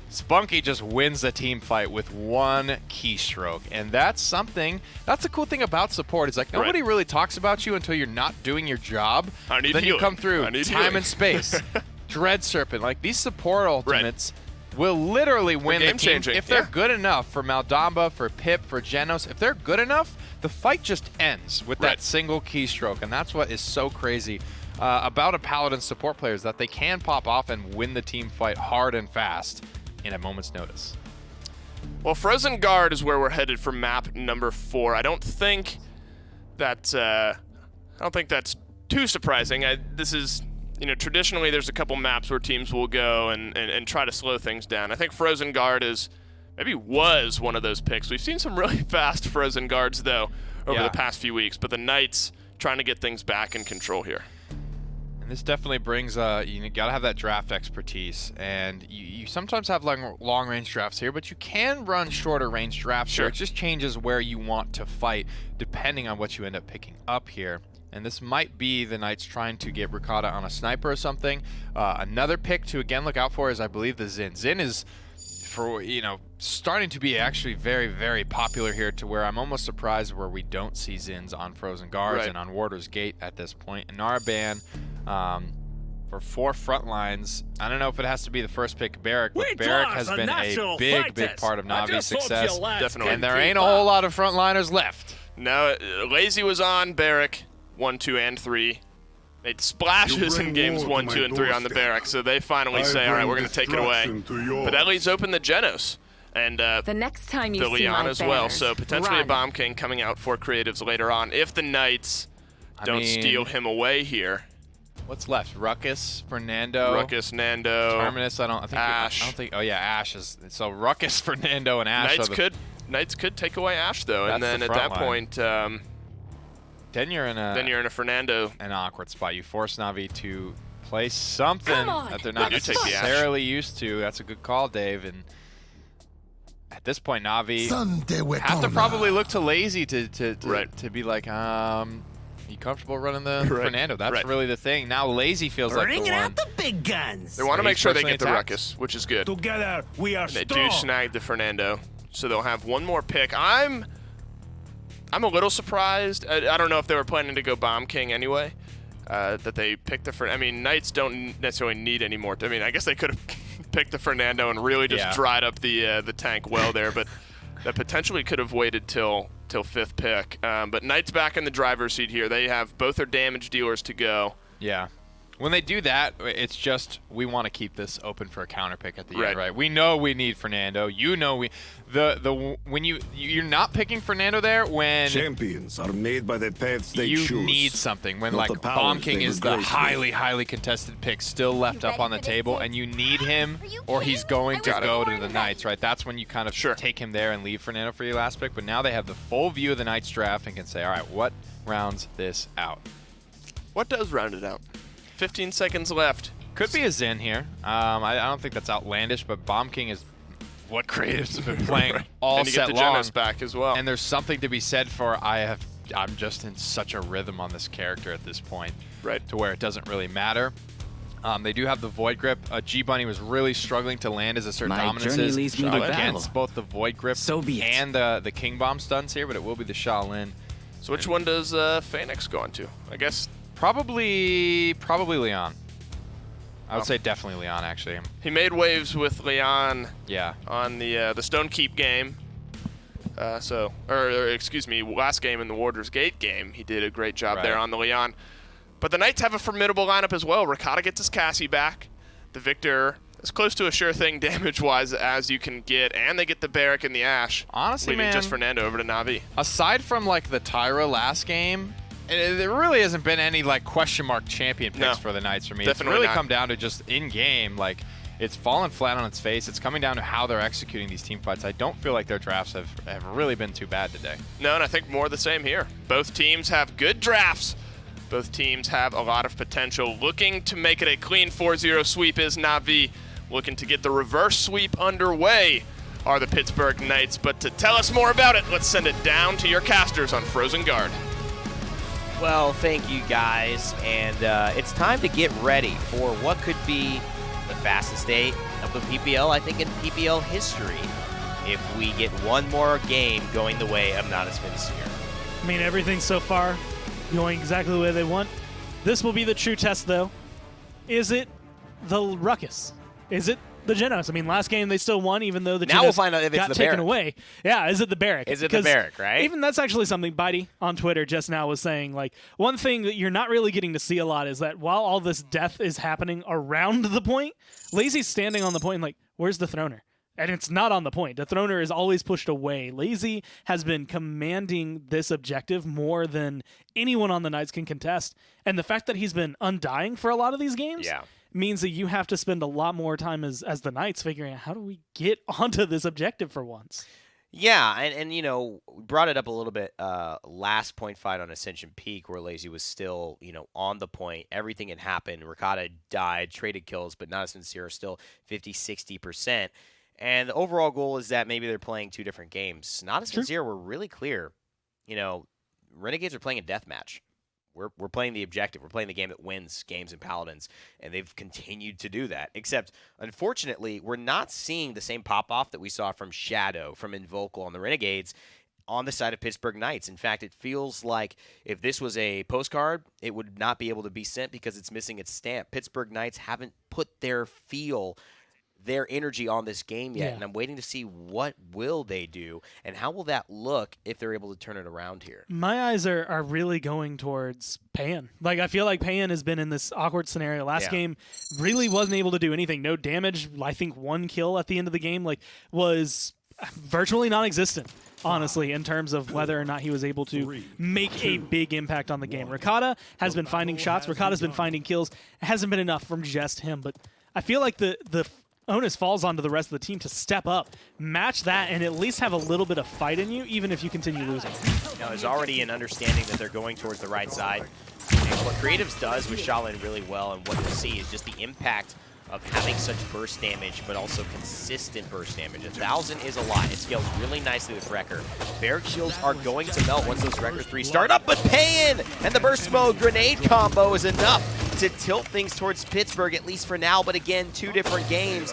Spunky just wins the team fight with 1 keystroke, and that's something. That's the cool thing about support. It's like nobody really talks about you until you're not doing your job. I need then healing. You come through time and space. Dread Serpent, like these support ultimates, will literally win the team if they're good enough. For Maldamba, for Pip, for Genos, if they're good enough, the fight just ends with that single keystroke, and that's what is so crazy about a Paladin support player, is that they can pop off and win the team fight hard and fast in a moment's notice. Well, Frozen Guard is where we're headed for map number 4. I don't think that's too surprising. This is, you know, traditionally there's a couple maps where teams will go and try to slow things down. I think Frozen Guard was one of those picks. We've seen some really fast Frozen Guards though over the past few weeks, but the Knights trying to get things back in control here. And this definitely brings, you got to have that draft expertise. And you sometimes have long-range drafts here, but you can run shorter-range drafts here. It just changes where you want to fight depending on what you end up picking up here. And this might be the Knights trying to get Ricotta on a sniper or something. Another pick to, again, look out for is, I believe, the Xin. Xin is, starting to be actually very, very popular here, to where I'm almost surprised where we don't see Zins on Frozen Guards and on Warder's Gate at this point. And Naraban, for 4 front lines, I don't know if it has to be the first pick, Barrack, but Barrack has been a big part of Navi's success. Definitely. And there ain't a whole lot of frontliners left. No, Lazy was on Barrack 1, 2, and 3. Made splashes in games 1, 2, and 3 on the Barrack, so they finally say, all right, we're going to take it away. But that leaves open the Genos and the next time you the see Leon my as well. banners, So potentially run. a Bomb King coming out for Creatives later on if the Knights don't steal him away here. What's left? Ruckus, Fernando. Ruckus, Nando. Terminus, Ash. I don't think. Oh, yeah, Ash is. So Ruckus, Fernando, and Ash. Knights could take away Ash, though. And then the at that point. Then you're in a Fernando. An awkward spot. You force Na'Vi to play something that they're not necessarily used to. That's a good call, Dave. And at this point, Na'Vi have to probably look to Lazy to be like, you comfortable running the Fernando? That's really the thing. Now Lazy feels like the one. Out the big guns. They want to make sure they get the Ruckus, which is good. Together we are strong. They do snag the Fernando, so they'll have one more pick. I'm a little surprised. I don't know if they were planning to go Bomb King anyway. That they picked the Fernando. I mean, Knights don't necessarily need any more. I mean, I guess they could have picked the Fernando and really just dried up the tank well there, but that potentially could have waited till 5th pick. But Knights back in the driver's seat here. They have both their damage dealers to go. Yeah. When they do that, it's just we want to keep this open for a counter pick at the end, right? We know we need Fernando. You know when you're not picking Fernando there when champions are made by the paths they choose. You need something when like Bomb King is the highly contested pick still left up on the table, and you need him or he's going to go to the Knights, right? That's when you kind of take him there and leave Fernando for your last pick. But now they have the full view of the Knights draft and can say, all right, what rounds this out? What does round it out? 15 seconds left. Could be a Zen here. I don't think that's outlandish, but Bomb King is what creatives have been playing all and you set get the long. Genos back as well. And there's something to be said for I'm just in such a rhythm on this character at this point, to where it doesn't really matter. They do have the Void Grip. G-Bunny was really struggling to land as a certain dominances against both the Void Grip and the King Bomb stuns here, but it will be the Shaolin. So which one does Phoenix go into? I guess Probably Leon. I would say definitely Leon, actually. He made waves with Leon on the Stone Keep game. Excuse me, last game in the Warder's Gate game. He did a great job there on the Leon. But the Knights have a formidable lineup as well. Ricotta gets his Cassie back. The Victor is close to a sure thing damage-wise as you can get, and they get the Barrack and the Ash. Honestly, leaving man, just Fernando over to Na'Vi. Aside from like the Tyra last game, there really hasn't been any like question mark champion picks for the Knights for me. It's really come down to just in game, like it's fallen flat on its face. It's coming down to how they're executing these team fights. I don't feel like their drafts have really been too bad today. No, and I think more the same here. Both teams have good drafts. Both teams have a lot of potential. Looking to make it a clean 4-0 sweep is Na'Vi. Looking to get the reverse sweep underway are the Pittsburgh Knights. But to tell us more about it, let's send it down to your casters on Frozen Guard. Well, thank you guys, and it's time to get ready for what could be the fastest day of the PPL, I think, in PPL history, if we get one more game going the way of Natus Vincere. I mean, everything so far going exactly the way they want. This will be the true test, though. Is it the Ruckus? Is it the Genos? I mean, last game they still won, even though the Genos we'll find out if it's got the taken Barrack. away. Yeah, is it the Barrack? Is it the Barrack, right? Even that's actually something Bitey on Twitter just now was saying. Like, one thing that you're not really getting to see a lot is that while all this death is happening around the point, Lazy's standing on the point and like, where's the Throner? And it's not on the point. The Throner is always pushed away. Lazy has been commanding this objective more than anyone on the Knights can contest. And the fact that he's been undying for a lot of these games means that you have to spend a lot more time as the Knights figuring out how do we get onto this objective for once. Yeah, and you know, we brought it up a little bit last point fight on Ascension Peak where Lazy was still, you know, on the point. Everything had happened. Ricotta died, traded kills, but Natus Vincere still 50-60%. And the overall goal is that maybe they're playing two different games. Natus Vincere were really clear. You know, Renegades are playing a deathmatch. We're playing the objective. We're playing the game that wins games in Paladins, and they've continued to do that. Except, unfortunately, we're not seeing the same pop-off that we saw from Shadow, from Invocal on the Renegades on the side of Pittsburgh Knights. In fact, it feels like if this was a postcard, it would not be able to be sent because it's missing its stamp. Pittsburgh Knights haven't put their energy on this game yet, and I'm waiting to see what will they do and how will that look if they're able to turn it around here. My eyes are really going towards Pan. Like, I feel like Pan has been in this awkward scenario. Last game really wasn't able to do anything. No damage. I think one kill at the end of the game was virtually non-existent. honestly, in terms of whether or not he was able to make a big impact on the game. Ricotta has been finding shots. Ricotta's been finding kills. It hasn't been enough from just him, but I feel like the onus falls onto the rest of the team to step up, match that, and at least have a little bit of fight in you, even if you continue losing. Now, there's already an understanding that they're going towards the right side. And what Creatives does with Shaolin really well, and what you'll see is just the impact of having such burst damage, but also consistent burst damage. 1,000 is a lot. It scales really nicely with Wrecker. Barrack shields are going to melt once those Wrecker 3 start up, but Payin and the burst mode grenade combo is enough to tilt things towards Pittsburgh, at least for now. But again, 2 different games.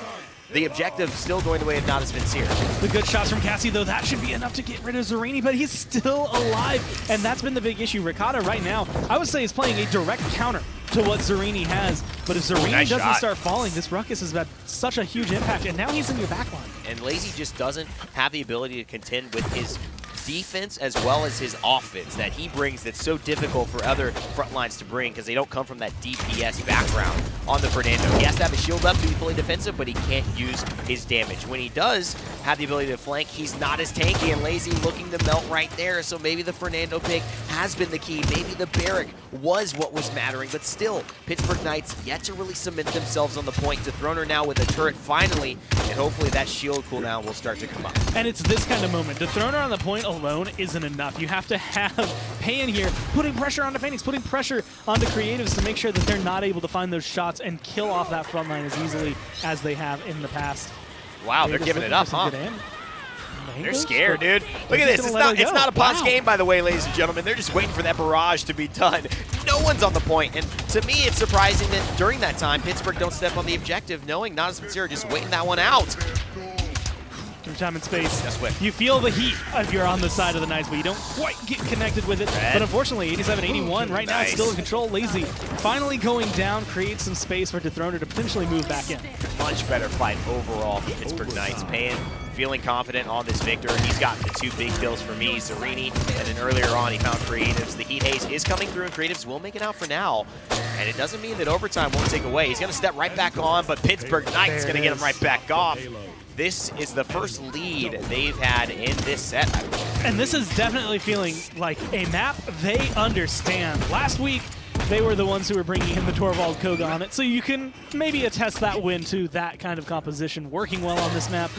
The objective still going the way of Natus Vincere. The good shots from Cassie, though, that should be enough to get rid of Zerini, but he's still alive, and that's been the big issue. Ricotta right now, I would say, is playing a direct counter to what Zerini has, but if Zerini doesn't start falling, this Ruckus has had such a huge impact, and now he's in your backline. And Lazy just doesn't have the ability to contend with his defense as well as his offense that he brings that's so difficult for other front lines to bring because they don't come from that DPS background on the Fernando. He has to have a shield up to be fully defensive, but he can't use his damage. When he does have the ability to flank, he's not as tanky, and Lazy looking to melt right there, so maybe the Fernando pick has been the key. Maybe the Barrack was what was mattering, but still, Pittsburgh Knights yet to really cement themselves on the point. Dethroner now with a turret finally, and hopefully that shield cooldown will start to come up. And it's this kind of moment. Dethroner on the point alone isn't enough. You have to have Payin here putting pressure onto Phoenix, putting pressure onto Creatives to make sure that they're not able to find those shots and kill off that front line as easily as they have in the past. Wow, they're giving it up, huh? They're scared, dude. Look at this. It's not a pause game, by the way, ladies and gentlemen. They're just waiting for that barrage to be done. No one's on the point. And to me, it's surprising that during that time, Pittsburgh don't step on the objective, knowing Natus Vincere just waiting that one out. Through time and space. That's what. You feel the heat if you're on the side of the Knights, but you don't quite get connected with it. But unfortunately, 87-81 right now, it's still in control. Lazy finally going down, creates some space for Dethroner to potentially move back in. Much better fight overall for Pittsburgh Knights. Payin feeling confident on this victor. He's got the 2 big kills for me, Zerini, and then earlier on he found Creatives. The Heat Haze is coming through, and Creatives will make it out for now. And it doesn't mean that overtime won't take away. He's going to step right back on, but Pittsburgh Knights going to get him right back off. This is the first lead they've had in this set. And this is definitely feeling like a map they understand. Last week, they were the ones who were bringing in the Torvald Koga on it, so you can maybe attest that win to that kind of composition working well on this map.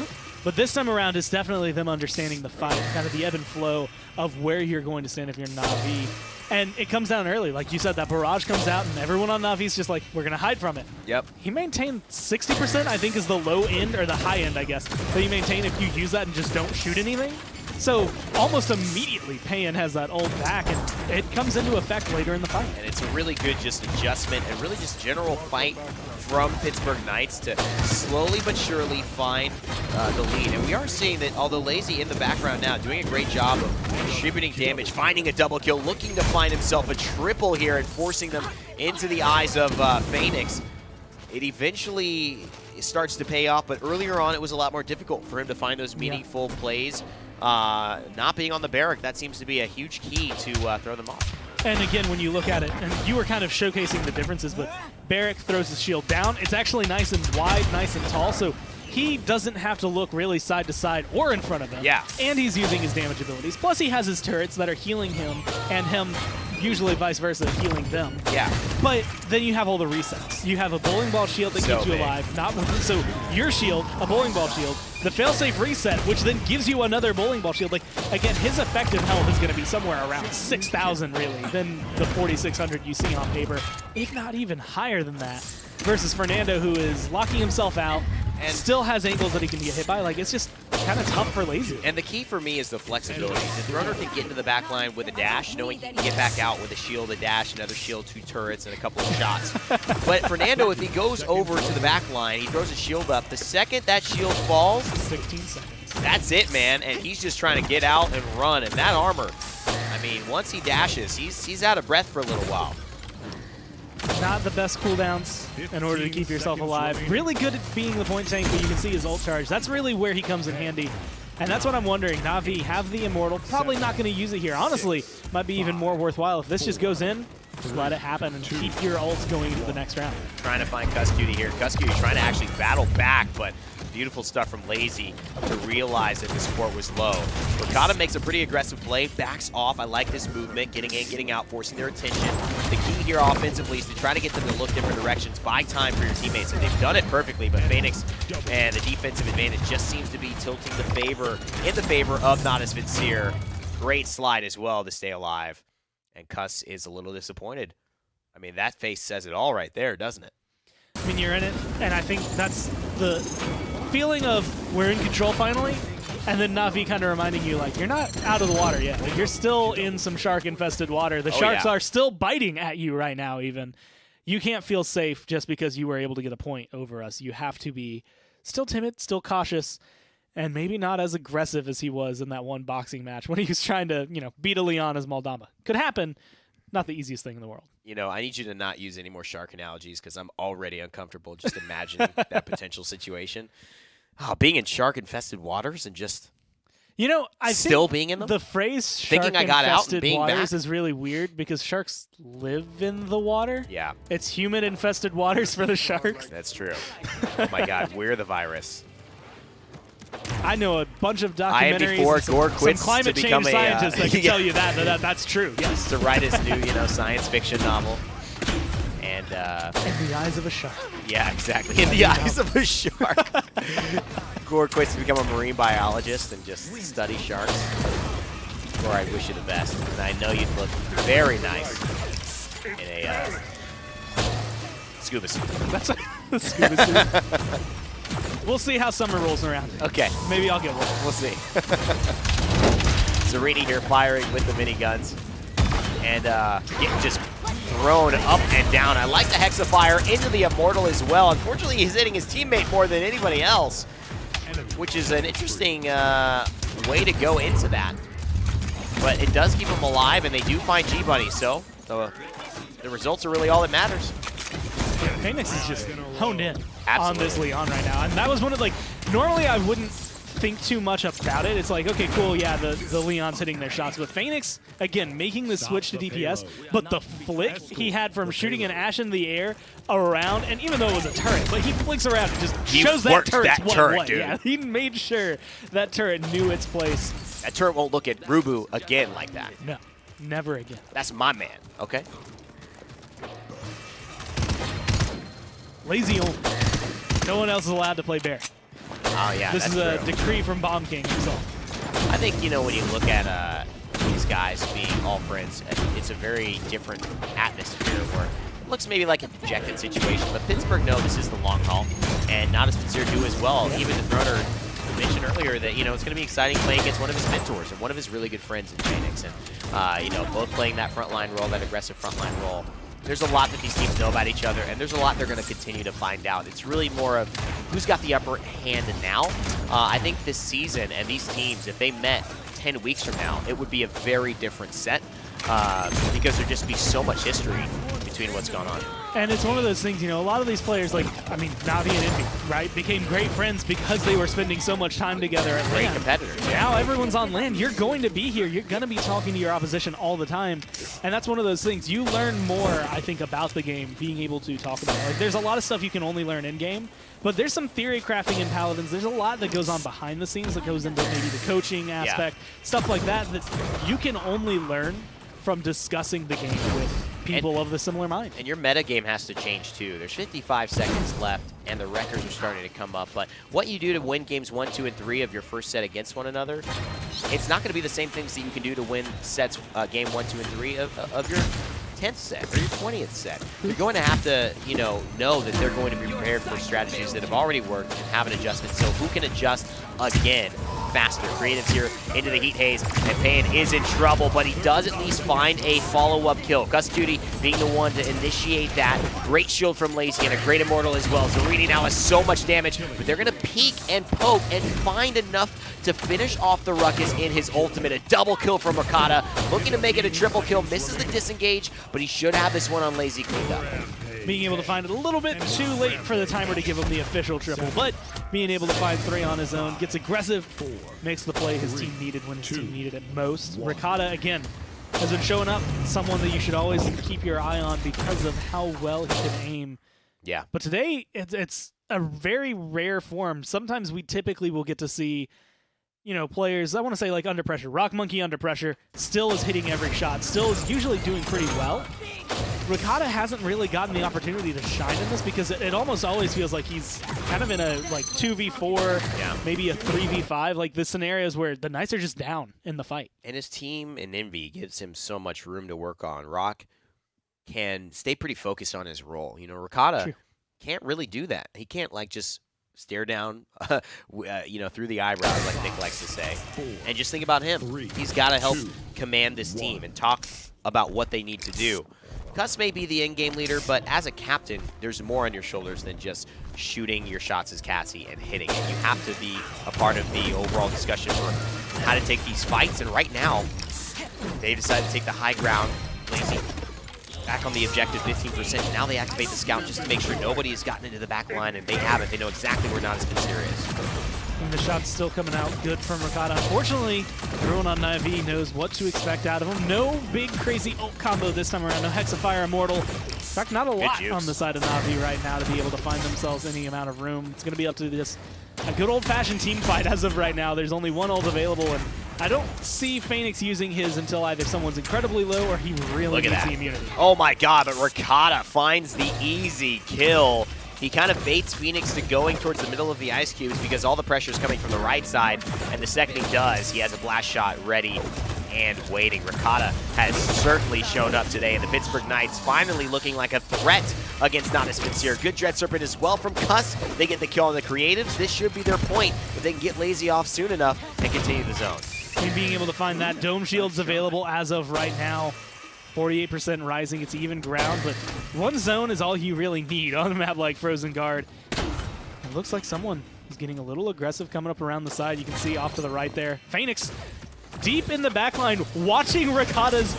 But this time around, it's definitely them understanding the fight, kind of the ebb and flow of where you're going to stand if you're Na'Vi. And it comes down early. Like you said, that barrage comes out, and everyone on Navi's just like, we're going to hide from it. Yep. He maintained 60%, I think, is the low end, or the high end, I guess, that you maintain if you use that and just don't shoot anything. So almost immediately, Payin has that ult back, and it comes into effect later in the fight. And it's a really good just adjustment and really just general fight from Pittsburgh Knights to slowly but surely find the lead. And we are seeing that although Lazy in the background now doing a great job of distributing damage, finding a double kill, looking to find himself a triple here and forcing them into the eyes of Phoenix, it eventually starts to pay off, but earlier on it was a lot more difficult for him to find those meaningful plays. Not being on the Barrack, that seems to be a huge key to throw them off. And again, when you look at it, and you were kind of showcasing the differences, but Barrack throws his shield down. It's actually nice and wide, nice and tall, so he doesn't have to look really side to side or in front of him. Yeah. And he's using his damage abilities. Plus, he has his turrets that are healing him, and him, usually vice versa, healing them. Yeah. But then you have all the resets. You have a bowling ball shield that keeps you alive. So your shield, a bowling ball shield, the failsafe reset, which then gives you another bowling ball shield. Like, again, his effective health is going to be somewhere around 6,000, really, than the 4,600 you see on paper, if not even higher than that. Versus Fernando, who is locking himself out and still has angles that he can get hit by. Like, it's just kind of tough for Lazy. And the key for me is the flexibility. The Dethroner can get into the back line with a dash, knowing he can get back out with a shield, a dash, another shield, 2 turrets, and a couple of shots. But Fernando, if he goes over to the back line, he throws a shield up. The second that shield falls, 16 seconds. That's it, man. And he's just trying to get out and run. And that armor, I mean, once he dashes, he's out of breath for a little while. Not the best cooldowns in order to keep yourself alive. Really good at being the point tank, but you can see his ult charge. That's really where he comes in handy. And that's what I'm wondering. Na'Vi have the Immortal. Probably not going to use it here. Honestly, might be even more worthwhile. If this just goes in, just let it happen and keep your ults going into the next round. Trying to find Cuscuity here. Cuscuity trying to actually battle back, but beautiful stuff from Lazy to realize that the support was low. Ricotta makes a pretty aggressive play, backs off. I like this movement, getting in, getting out, forcing their attention. The key here offensively is to try to get them to look different directions, buy time for your teammates, and they've done it perfectly, but Phoenix and the defensive advantage just seems to be tilting in the favor of Natus Vincere. Great slide as well to stay alive. And Cuss is a little disappointed. I mean, that face says it all right there, doesn't it? I mean, you're in it, and I think that's the feeling of we're in control finally, and then Na'Vi kind of reminding you, like, you're not out of the water yet. Like, you're still in some shark-infested water. The sharks are still biting at you right now, even. You can't feel safe just because you were able to get a point over us. You have to be still timid, still cautious, and maybe not as aggressive as he was in that one boxing match when he was trying to, beat a Leon as Moldamba. Could happen. Not the easiest thing in the world. I need you to not use any more shark analogies because I'm already uncomfortable just imagining that potential situation. Oh, being in shark-infested waters and just I still think being in them? The phrase Thinking I got out and shark-infested being waters back? is really weird because sharks live in the water. Yeah. It's human-infested waters for the sharks. That's true. Oh, my God. We're the virus. I know a bunch of I am documentaries before and Gore some quits climate to change become a, scientists that can tell you that's true. Yes. To write his new, science fiction novel. And, In the eyes of a shark. yeah, exactly. In the eyes of a shark. Gore quits to become a marine biologist and just study sharks. Gore, I wish you the best. And I know you'd look very nice in a scuba suit. That's a scuba suit. We'll see how summer rolls around. Okay. Maybe I'll get one. We'll see. Zerini here firing with the miniguns. And getting just thrown up and down. I like the Hexafire into the Immortal as well. Unfortunately, he's hitting his teammate more than anybody else, which is an interesting way to go into that. But it does keep him alive, and they do find G-Bunny, so the results are really all that matters. Phoenix is just honed in Absolutely. on this Leon right now. And that was one of, normally I wouldn't think too much about it. It's like, okay, cool, yeah, the Leon's hitting their shots. But Phoenix, again, making the switch to DPS, but the flick he had from shooting an Ash in the air around, and even though it was a turret, but he flicks around and just shows that turret's one way. Dude. Yeah, he made sure that turret knew its place. That turret won't look at Rubu again like that. No, never again. That's my man, okay? Lazy only. No one else is allowed to play Bear. Oh, yeah, This that's is a true. decree from Bomb King himself. I think, when you look at these guys being all friends, it's a very different atmosphere where it looks maybe like a dejected situation, but Pittsburgh know this is the long haul, and Natus Vincere do as well. Even the Throner mentioned earlier that, it's going to be exciting playing against one of his mentors and one of his really good friends in Phoenix, and, both playing that frontline role, that aggressive frontline role. There's a lot that these teams know about each other, and there's a lot they're going to continue to find out. It's really more of who's got the upper hand now. I think this season and these teams, if they met 10 weeks from now, it would be a very different set because there'd just be so much history between what's going on. And it's one of those things, a lot of these players, Navi and Envy, right, became great friends because they were spending so much time together at Great LAN. competitors. Now everyone's on LAN. You're going to be here. You're going to be talking to your opposition all the time. And that's one of those things. You learn more, I think, about the game being able to talk about it. There's a lot of stuff you can only learn in-game, but there's some theory crafting in Paladins. There's a lot that goes on behind the scenes that goes into maybe the coaching aspect, stuff like that you can only learn from discussing the game with people of the similar mind. And your meta game has to change too. There's 55 seconds left, and the records are starting to come up. But what you do to win games 1, 2, and 3 of your first set against one another, it's not going to be the same things that you can do to win sets game 1, 2, and 3 of your 10th set or your 20th set. You're going to have to, know that they're going to be prepared for strategies that have already worked and have an adjustment. So who can adjust again faster? Creatives here into the Heat Haze, and Pan is in trouble, but he does at least find a follow-up kill. Gus Duty being the one to initiate that. Great shield from Lazy and a great Immortal as well. Zerini now has so much damage, but they're going to peek and poke and find enough to finish off the Ruckus in his ultimate. A double kill from Ricotta, looking to make it a triple kill. Misses the disengage, but he should have this one on Lazy cleaned up. Being able to find it a little bit too late for the timer to give him the official triple, but being able to find 3 on his own, gets aggressive, makes the play his team needed when his team needed it most. Ricotta, again, has been showing up, someone that you should always keep your eye on because of how well he can aim. Yeah. But today, it's a very rare form. Sometimes we typically will get to see, players, I want to say like under pressure. Rock Monkey under pressure still is hitting every shot, still is usually doing pretty well. Ricotta hasn't really gotten the opportunity to shine in this because it almost always feels like he's kind of in a like 2v4, maybe a 3v5, like the scenarios where the Knights are just down in the fight. And his team in Envy gives him so much room to work on. Rock can stay pretty focused on his role. Ricotta can't really do that. He can't like just stare down, through the eyebrows, like Nick likes to say. And just think about him. He's got to help command this team and talk about what they need to do. Cuss may be the in-game leader, but as a captain, there's more on your shoulders than just shooting your shots as Cassie and hitting it. You have to be a part of the overall discussion for how to take these fights, and right now, they decided to take the high ground. Lazy back on the objective, 15%. Now they activate the scout just to make sure nobody has gotten into the back line, and they haven't. They know exactly where Natus Vincere is. And the shot's still coming out good from Ricotta. Unfortunately, everyone on Na'Vi knows what to expect out of him. No big crazy ult combo this time around. No Hexafire Immortal. In fact, not a lot on the side of Na'Vi right now to be able to find themselves any amount of room. It's going to be up to just a good old-fashioned team fight as of right now. There's only one ult available, and I don't see Phoenix using his until either someone's incredibly low or he really needs the immunity. Oh my god, but Ricotta finds the easy kill. He kind of baits Phoenix to going towards the middle of the ice cubes because all the pressure is coming from the right side, and the second he does, he has a blast shot ready and waiting. Ricotta has certainly shown up today, and the Pittsburgh Knights finally looking like a threat against Natus Vincere. Good Dread Serpent as well from Cuss. They get the kill on the creatives. This should be their point if they can get Lazy off soon enough and continue the zone. And being able to find that Dome Shield's available as of right now. 48% rising, it's even ground, but one zone is all you really need on a map like Frozen Guard. It looks like someone is getting a little aggressive coming up around the side. You can see off to the right there. Phoenix deep in the backline, watching Ricotta's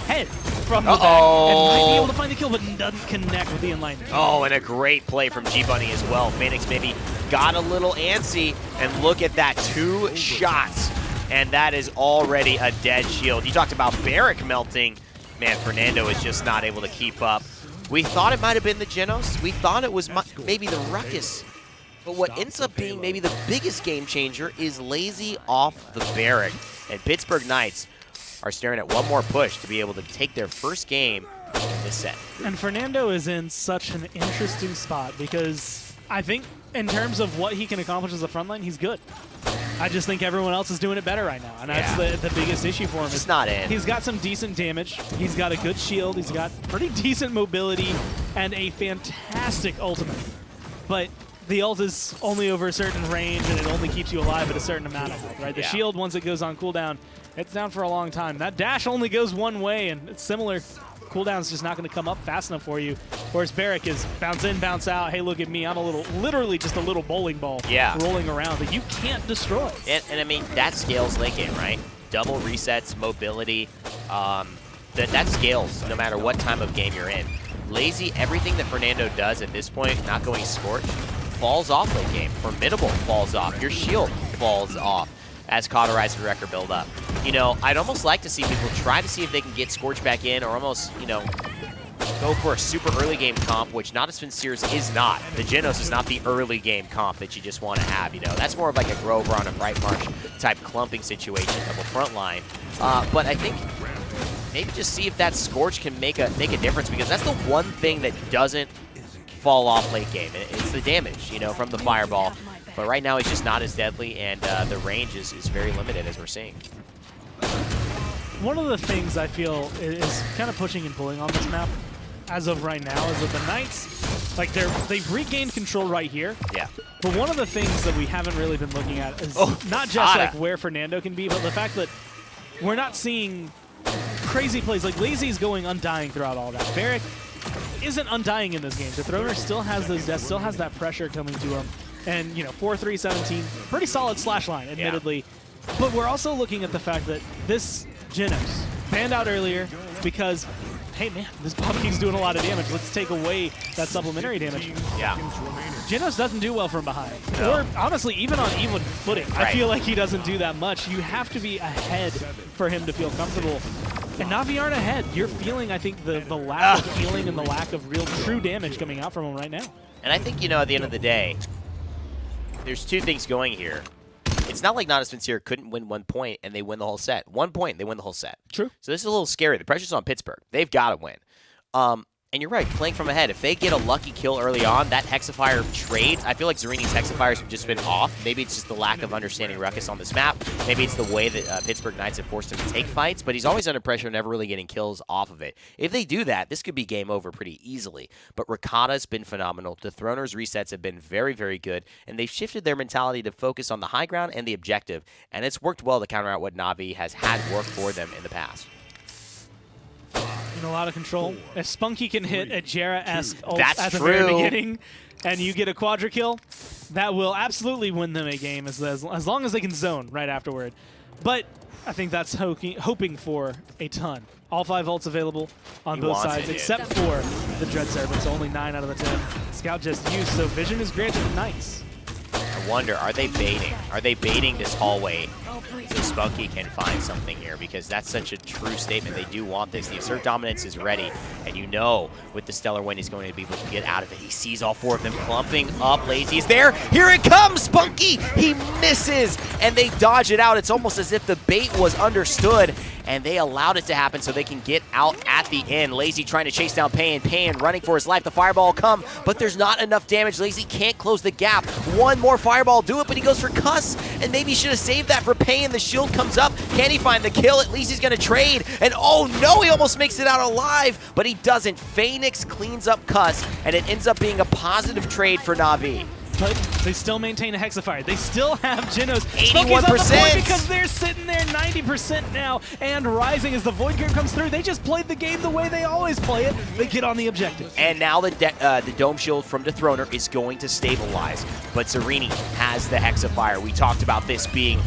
head from the back, and might be able to find the kill, but doesn't connect with the inline. Oh, and a great play from G-Bunny as well. Phoenix maybe got a little antsy, and look at that, 2 shots, and that is already a dead shield. You talked about Barrack melting. Man, Fernando is just not able to keep up. We thought it might have been the Genos. We thought it was maybe the Ruckus. But what ends up being maybe the biggest game changer is Lazy off the Barrack. And Pittsburgh Knights are staring at one more push to be able to take their first game in this set. And Fernando is in such an interesting spot because I think in terms of what he can accomplish as a frontline, he's good. I just think everyone else is doing it better right now, and that's the biggest issue for him. It's not in. He's got some decent damage. He's got a good shield. He's got pretty decent mobility and a fantastic ultimate. But the ult is only over a certain range, and it only keeps you alive at a certain amount of health, right? The shield, once it goes on cooldown, it's down for a long time. That dash only goes one way, and it's similar. Cooldown's just not going to come up fast enough for you. Whereas Barrack is bounce in, bounce out. Hey, look at me. I'm literally just a little bowling ball rolling around that you can't destroy. And I mean, that scales late game, right? Double resets, mobility. That scales no matter what time of game you're in. Lazy, everything that Fernando does at this point, not going Scorch, falls off late game. Formidable falls off. Your shield falls off as Cauterize and Wrecker build up. I'd almost like to see people try to see if they can get Scorch back in, or almost, go for a super early game comp, which Natus Vincere's is not. The Genos is not the early game comp that you just want to have, That's more of like a Grover on a Bright March type clumping situation of a front line. But I think maybe just see if that Scorch can make a difference, because that's the one thing that doesn't fall off late game. It's the damage, from the Fireball. But right now, it's just not as deadly, and the range is very limited, as we're seeing. One of the things I feel is kind of pushing and pulling on this map as of right now is that the Knights, like they've regained control right here. Yeah. But one of the things that we haven't really been looking at is not just like where Fernando can be, but the fact that we're not seeing crazy plays. Like Lazy's going undying throughout all that. Barrack isn't undying in this game. The Throner still has those deaths, still has that pressure coming to him. And, 4-3-17, pretty solid slash line, admittedly. Yeah. But we're also looking at the fact that this Genos banned out earlier because, hey, man, this Bomb King's doing a lot of damage. Let's take away that supplementary damage. Yeah. Genos doesn't do well from behind. No. Or, honestly, even on even footing. Right. I feel like he doesn't do that much. You have to be ahead for him to feel comfortable. And Na'Vi aren't ahead. You're feeling, I think, the lack of healing and the lack of real true damage coming out from them right now. And I think, at the end of the day, there's two things going here. It's not like Natus Vincere couldn't win 1 point and they win the whole set. 1 point, they win the whole set. True. So this is a little scary. The pressure's on Pittsburgh. They've got to win. And you're right, playing from ahead. If they get a lucky kill early on, that Hexafire trades. I feel like Zarini's Hexafires have just been off. Maybe it's just the lack of understanding Ruckus on this map. Maybe it's the way that Pittsburgh Knights have forced him to take fights, but he's always under pressure, never really getting kills off of it. If they do that, this could be game over pretty easily. But Rakata's been phenomenal. The Throner's resets have been very, very good, and they've shifted their mentality to focus on the high ground and the objective, and it's worked well to counter out what Na'Vi has had work for them in the past. In a lot of control. If Spunky can hit a Jera-esque ult That's at the true. very beginning, and you get a quadra kill, that will absolutely win them a game as long as they can zone right afterward. But I think that's hoping for a ton. All 5 ults available on both sides, except for the Dread Serpent, so only 9 out of the 10. Scout just used, so vision is granted to Knights. I wonder, are they baiting? Are they baiting this hallway so Spunky can find something here? Because that's such a true statement. They do want this. The Assert Dominance is ready. And with the Stellar Wind, he's going to be able to get out of it. He sees all 4 of them clumping up. Lazy is there. Here it comes, Spunky! He misses, and they dodge it out. It's almost as if the bait was understood, and they allowed it to happen so they can get out at the end. Lazy trying to chase down Pain. Pain running for his life. The Fireball will come, but there's not enough damage. Lazy can't close the gap. One more Fireball do it, but he goes for Cuss, and maybe he should have saved that for Pain. The shield comes up. Can he find the kill? At least he's going to trade, and oh no, he almost makes it out alive, but he doesn't. Phoenix cleans up Cuss, and it ends up being a positive trade for Na'Vi. But they still maintain a Hexafire. They still have Genos. 81%! Because they're sitting there 90% now, and rising as the Void Gear comes through. They just played the game the way they always play it. They get on the objective. And now the Dome Shield from Dethroner is going to stabilize, but Zarini has the Hexafire. We talked about this being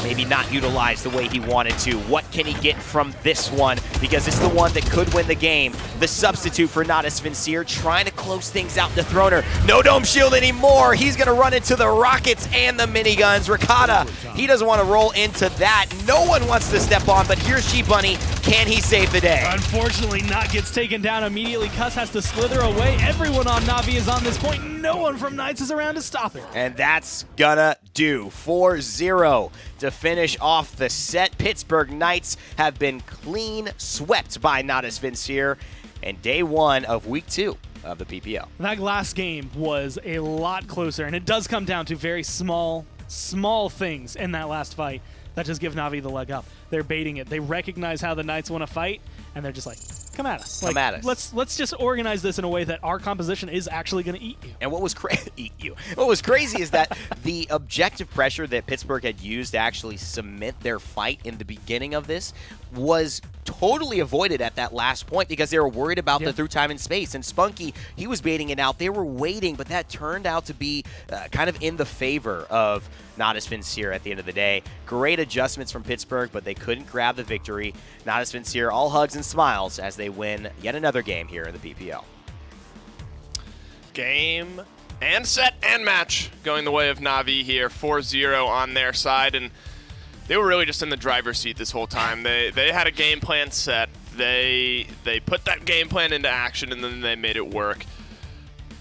maybe not utilized the way he wanted to. What can he get from this one? Because it's the one that could win the game. The substitute for Natus Vincere trying to close things out. Dethroner, no Dome Shield anymore. He's going to run into the rockets and the miniguns. Rakata, he doesn't want to roll into that. No one wants to step on, but here's She-Bunny. Can he save the day? Unfortunately, Not gets taken down immediately. Cuss has to slither away. Everyone on Na'Vi is on this point. No one from Knights is around to stop it. And that's gonna do. 4-0 to finish off the set. Pittsburgh Knights have been clean swept by Natus Vincere in day 1 of week 2 of the PPL. That last game was a lot closer, and it does come down to very small things in that last fight that just give Na'Vi the leg up. They're baiting it. They recognize how the Knights want to fight, and they're just like, come at us. Come at us. Let's just organize this in a way that our composition is actually going to eat you. And what was crazy is that the objective pressure that Pittsburgh had used to actually cement their fight in the beginning of this was totally avoided at that last point because they were worried about the through time and space. And Spunky, he was baiting it out. They were waiting, but that turned out to be kind of in the favor of Natus Vincere at the end of the day. Great adjustments from Pittsburgh, but they couldn't grab the victory. Natus Vincere, all hugs and smiles as they win yet another game here in the PPL. Game and set and match going the way of Na'Vi here. 4-0 on their side, and they were really just in the driver's seat this whole time. They had a game plan set. They put that game plan into action, and then they made it work.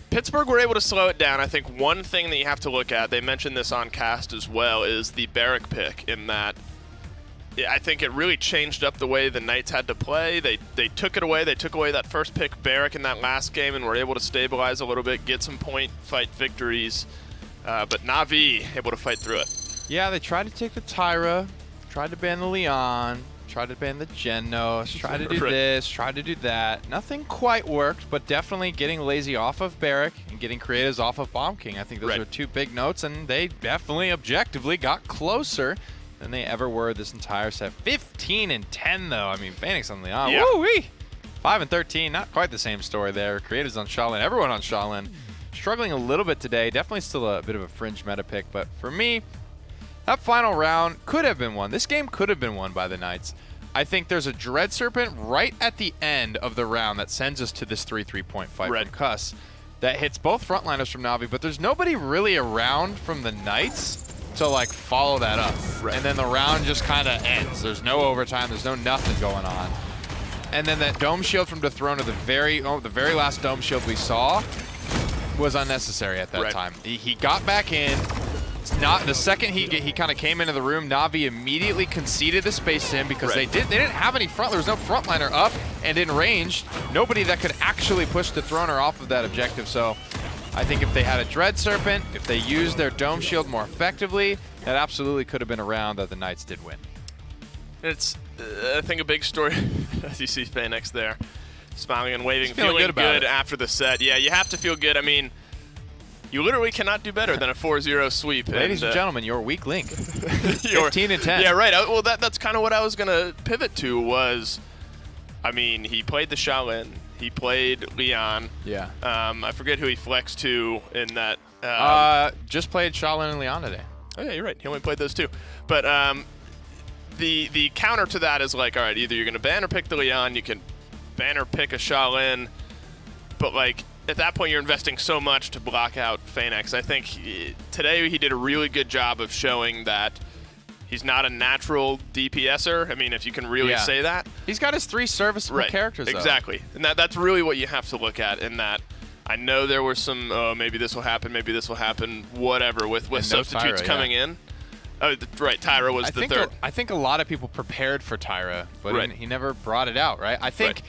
Pittsburgh were able to slow it down. I think one thing that you have to look at, they mentioned this on cast as well, is the Barrack pick, in that I think it really changed up the way the Knights had to play. They took it away. They took away that first pick Barrack in that last game and were able to stabilize a little bit, get some point fight victories. But Na'Vi able to fight through it. Yeah, they tried to take the Tyra, tried to ban the Leon, tried to ban the Genos, tried to do this, tried to do that. Nothing quite worked, but definitely getting Lazy off of Barrack and getting Creatives off of Bomb King. I think those are 2 big notes, and they definitely objectively got closer than they ever were this entire set. 15-10 though. I mean, Phoenix on Leon. Yeah. Woo-wee! 5-13, not quite the same story there. Creatives on Shaolin, everyone on Shaolin. Struggling a little bit today. Definitely still a bit of a fringe meta pick, but for me, that final round could have been won. This game could have been won by the Knights. I think there's a Dread Serpent right at the end of the round that sends us to this 3-3 point fight from Cuss that hits both frontliners from Na'Vi, but there's nobody really around from the Knights to like follow that up. And then the round just kind of ends. There's no overtime. There's no nothing going on. and then that dome shield from Dethroner, the very last dome shield we saw, was unnecessary at that time. He got back in. It's not the second he kind of came into the room, Na'Vi immediately conceded the space to him because they didn't have any front. There was no frontliner up and in range. Nobody that could actually push Dethroner off of that objective. So I think if they had a Dread Serpent, if they used their dome shield more effectively, that absolutely could have been a round that the Knights did win. It's, I think, a big story. As you see Phoenix there, smiling and waving, feeling good after the set. Yeah, you have to feel good. I mean, you literally cannot do better than a 4-0 sweep. Ladies and gentlemen, your weak link. 15 and 10. Yeah, right. Well, that's kind of what I was going to pivot to was, I mean, he played the Shaolin. He played Leon. Yeah. I forget who he flexed to in that. Just played Shaolin and Leon today. Oh, yeah, you're right. He only played those two. But the counter to that is like, all right, either you're going to ban or pick the Leon. You can ban or pick a Shaolin. But, like, at that point, you're investing so much to block out Phoenix. I think today he did a really good job of showing that he's not a natural DPSer. I mean, if you can really say that. He's got his 3 serviceable characters, though. Exactly. And that's really what you have to look at in that. I know there were some, maybe this will happen, whatever, with substitutes coming in. Oh, right, Tyra was the third. I think a lot of people prepared for Tyra, but he never brought it out, right? I think...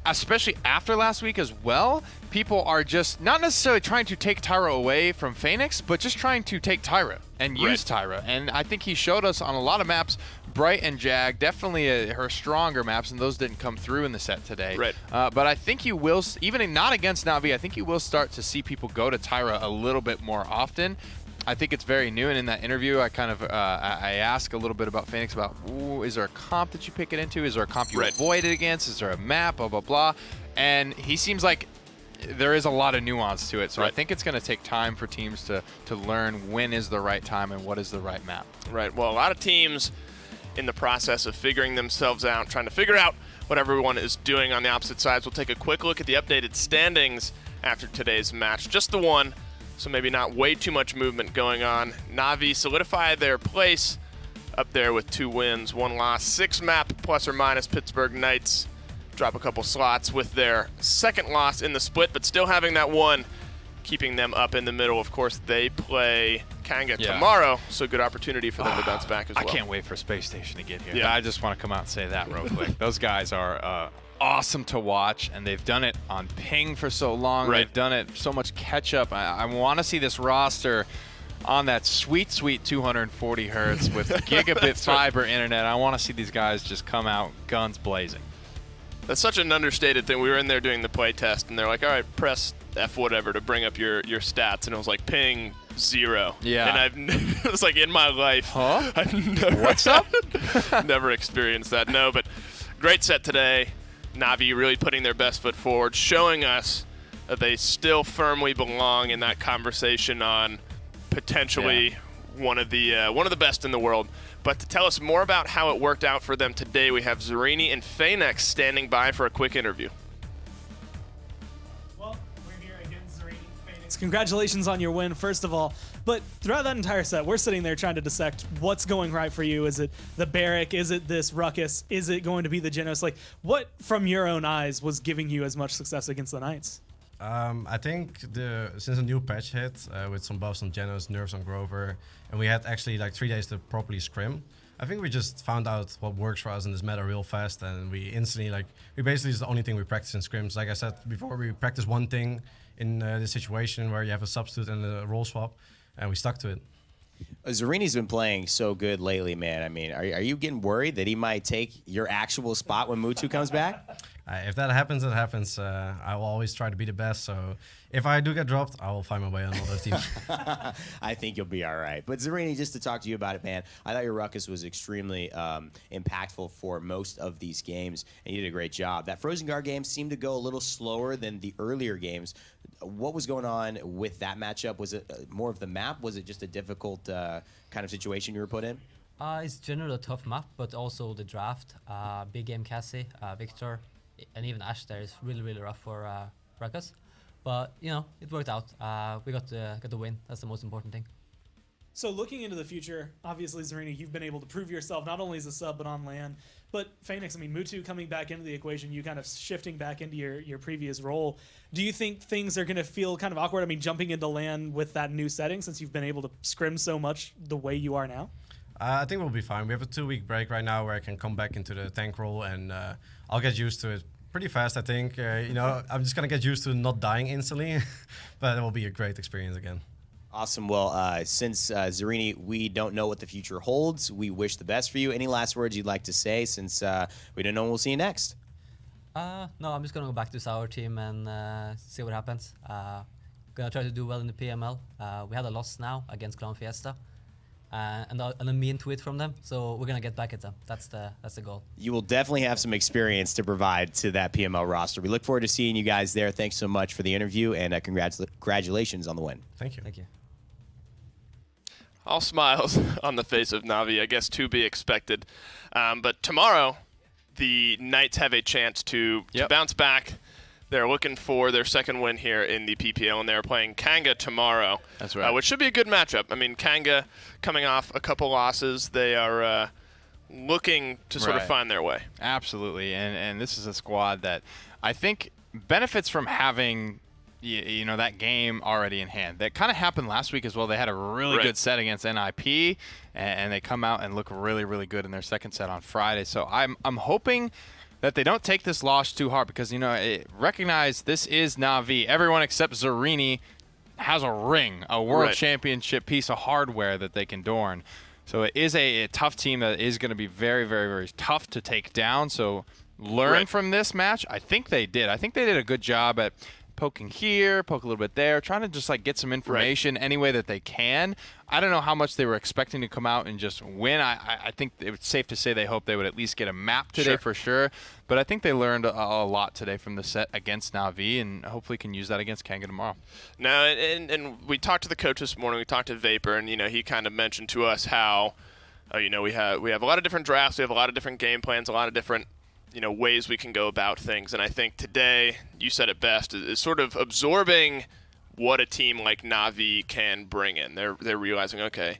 especially after last week as well, people are just not necessarily trying to take Tyra away from Phoenix, but just trying to take Tyra and use Tyra. And I think he showed us on a lot of maps, Bright and Jag, definitely her stronger maps, and those didn't come through in the set today. Right. But I think you will, even not against Na'Vi, I think you will start to see people go to Tyra a little bit more often. I think it's very new, and in that interview, I kind of I ask a little bit about Phoenix about, is there a comp that you pick it into? Is there a comp you avoid it against? Is there a map? Blah, blah, blah. And he seems like there is a lot of nuance to it, so I think it's going to take time for teams to learn when is the right time and what is the right map. Right. Well, a lot of teams in the process of figuring themselves out, trying to figure out what everyone is doing on the opposite sides. We'll take a quick look at the updated standings after today's match. Just the one. So maybe not way too much movement going on. Na'Vi solidify their place up there with 2 wins, 1 loss. 6 map plus or minus Pittsburgh Knights drop a couple slots with their second loss in the split, but still having that one, keeping them up in the middle. Of course, they play Kanga tomorrow, so good opportunity for them to bounce back as well. I can't wait for Space Station to get here. Yeah. I just want to come out and say that real quick. Those guys are awesome to watch, and they've done it on ping for so long. They've done it so much catch up. I want to see this roster on that sweet 240 hertz with gigabit fiber internet. I want to see these guys just come out guns blazing. That's such an understated thing. We were in there doing the play test, and they're like, all right, press F whatever to bring up your stats, and it was like ping 0. Yeah. And it was like in my life. I've never What's up? never experienced that. No, but great set today. Na'Vi really putting their best foot forward, showing us that they still firmly belong in that conversation on potentially one of the best in the world. But to tell us more about how it worked out for them today, we have Zarini and Phoenix standing by for a quick interview. Well, we're here again, Zarini, Phoenix. Congratulations on your win, first of all. But throughout that entire set, we're sitting there trying to dissect what's going right for you. Is it the Barrack? Is it this Ruckus? Is it going to be the Genos? Like, what, from your own eyes, was giving you as much success against the Knights? I think since a new patch hit with some buffs on Genos, nerfs on Grover, and we had actually like 3 days to properly scrim, I think we just found out what works for us in this meta real fast, and we instantly, we basically is the only thing we practice in scrims. Like I said before, we practice one thing in this situation where you have a substitute and a role swap, and we stuck to it. Zarini's been playing so good lately, man. I mean, are you getting worried that he might take your actual spot when Mutu comes back? If that happens, it happens. I will always try to be the best. So if I do get dropped, I will find my way on all those teams. I think you'll be all right. But Zarini, just to talk to you about it, man, I thought your Ruckus was extremely impactful for most of these games, and you did a great job. That Frozen Guard game seemed to go a little slower than the earlier games. What was going on with that matchup? Was it more of the map? Was it just a difficult kind of situation you were put in? It's generally a tough map, but also the draft. Big game Cassie, Victor, and even Ash there is really, really rough for Ruckus. But, you know, it worked out. We got the win. That's the most important thing. So looking into the future, obviously, Zarina, you've been able to prove yourself not only as a sub, but on LAN. But Phoenix, I mean, Mutu coming back into the equation, you kind of shifting back into your previous role. Do you think things are going to feel kind of awkward? I mean, jumping into LAN with that new setting since you've been able to scrim so much the way you are now? I think we'll be fine. We have a 2-week break right now where I can come back into the tank role, and I'll get used to it pretty fast, I think. I'm just going to get used to not dying instantly, but it will be a great experience again. Awesome. Well, since Zarini, we don't know what the future holds. We wish the best for you. Any last words you'd like to say since we don't know when we'll see you next? No, I'm just going to go back to Sour team and see what happens. Going to try to do well in the PML. We had a loss now against Clown Fiesta. And a mean tweet from them, so we're going to get back at them. That's the goal. You will definitely have some experience to provide to that PML roster. We look forward to seeing you guys there. Thanks so much for the interview, and congratulations on the win. Thank you. Thank you. All smiles on the face of Navi, I guess to be expected. But tomorrow, the Knights have a chance to bounce back. They're looking for their second win here in the PPL, and they're playing Kanga tomorrow. That's right. Which should be a good matchup. I mean, Kanga coming off a couple losses. They are looking to sort of find their way. Absolutely, and this is a squad that I think benefits from having that game already in hand. That kind of happened last week as well. They had a really good set against NIP, and they come out and look really, really good in their second set on Friday. So I'm hoping that they don't take this loss too hard because, recognize this is Na'Vi. Everyone except Zarini has a ring, a world championship piece of hardware that they can adorn. So it is a tough team that is going to be very, very, very tough to take down. So learn from this match. I think they did. I think they did a good job at poking here, poke a little bit there, trying to just get some information any way that they can. I don't know how much they were expecting to come out and just win. I think it's safe to say they hope they would at least get a map today for sure. But I think they learned a lot today from the set against Na'Vi, and hopefully can use that against Kanga tomorrow. No, and we talked to the coach this morning. We talked to Vapor, and he kind of mentioned to us how we have a lot of different drafts, we have a lot of different game plans, a lot of different ways we can go about things. And I think today, you said it best, is sort of absorbing what a team like Na'Vi can bring in. They're realizing, okay,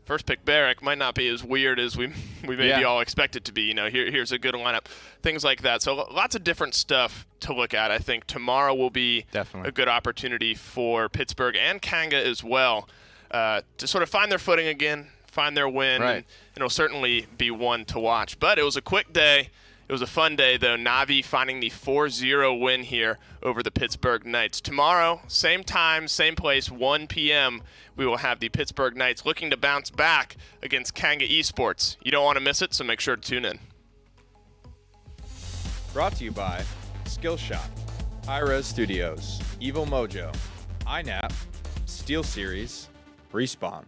first pick Barrick might not be as weird as we maybe all expect it to be. Here's a good lineup, things like that. So lots of different stuff to look at. I think tomorrow will be a good opportunity for Pittsburgh and Kanga as well to sort of find their footing again, find their win. And it'll certainly be one to watch. But it was a quick day. It was a fun day, though. Na'Vi finding the 4-0 win here over the Pittsburgh Knights. Tomorrow, same time, same place, 1 p.m., we will have the Pittsburgh Knights looking to bounce back against Kanga Esports. You don't want to miss it, so make sure to tune in. Brought to you by Skillshot, Hi-Res Studios, Evil Mojo, iNap, SteelSeries, Respawn.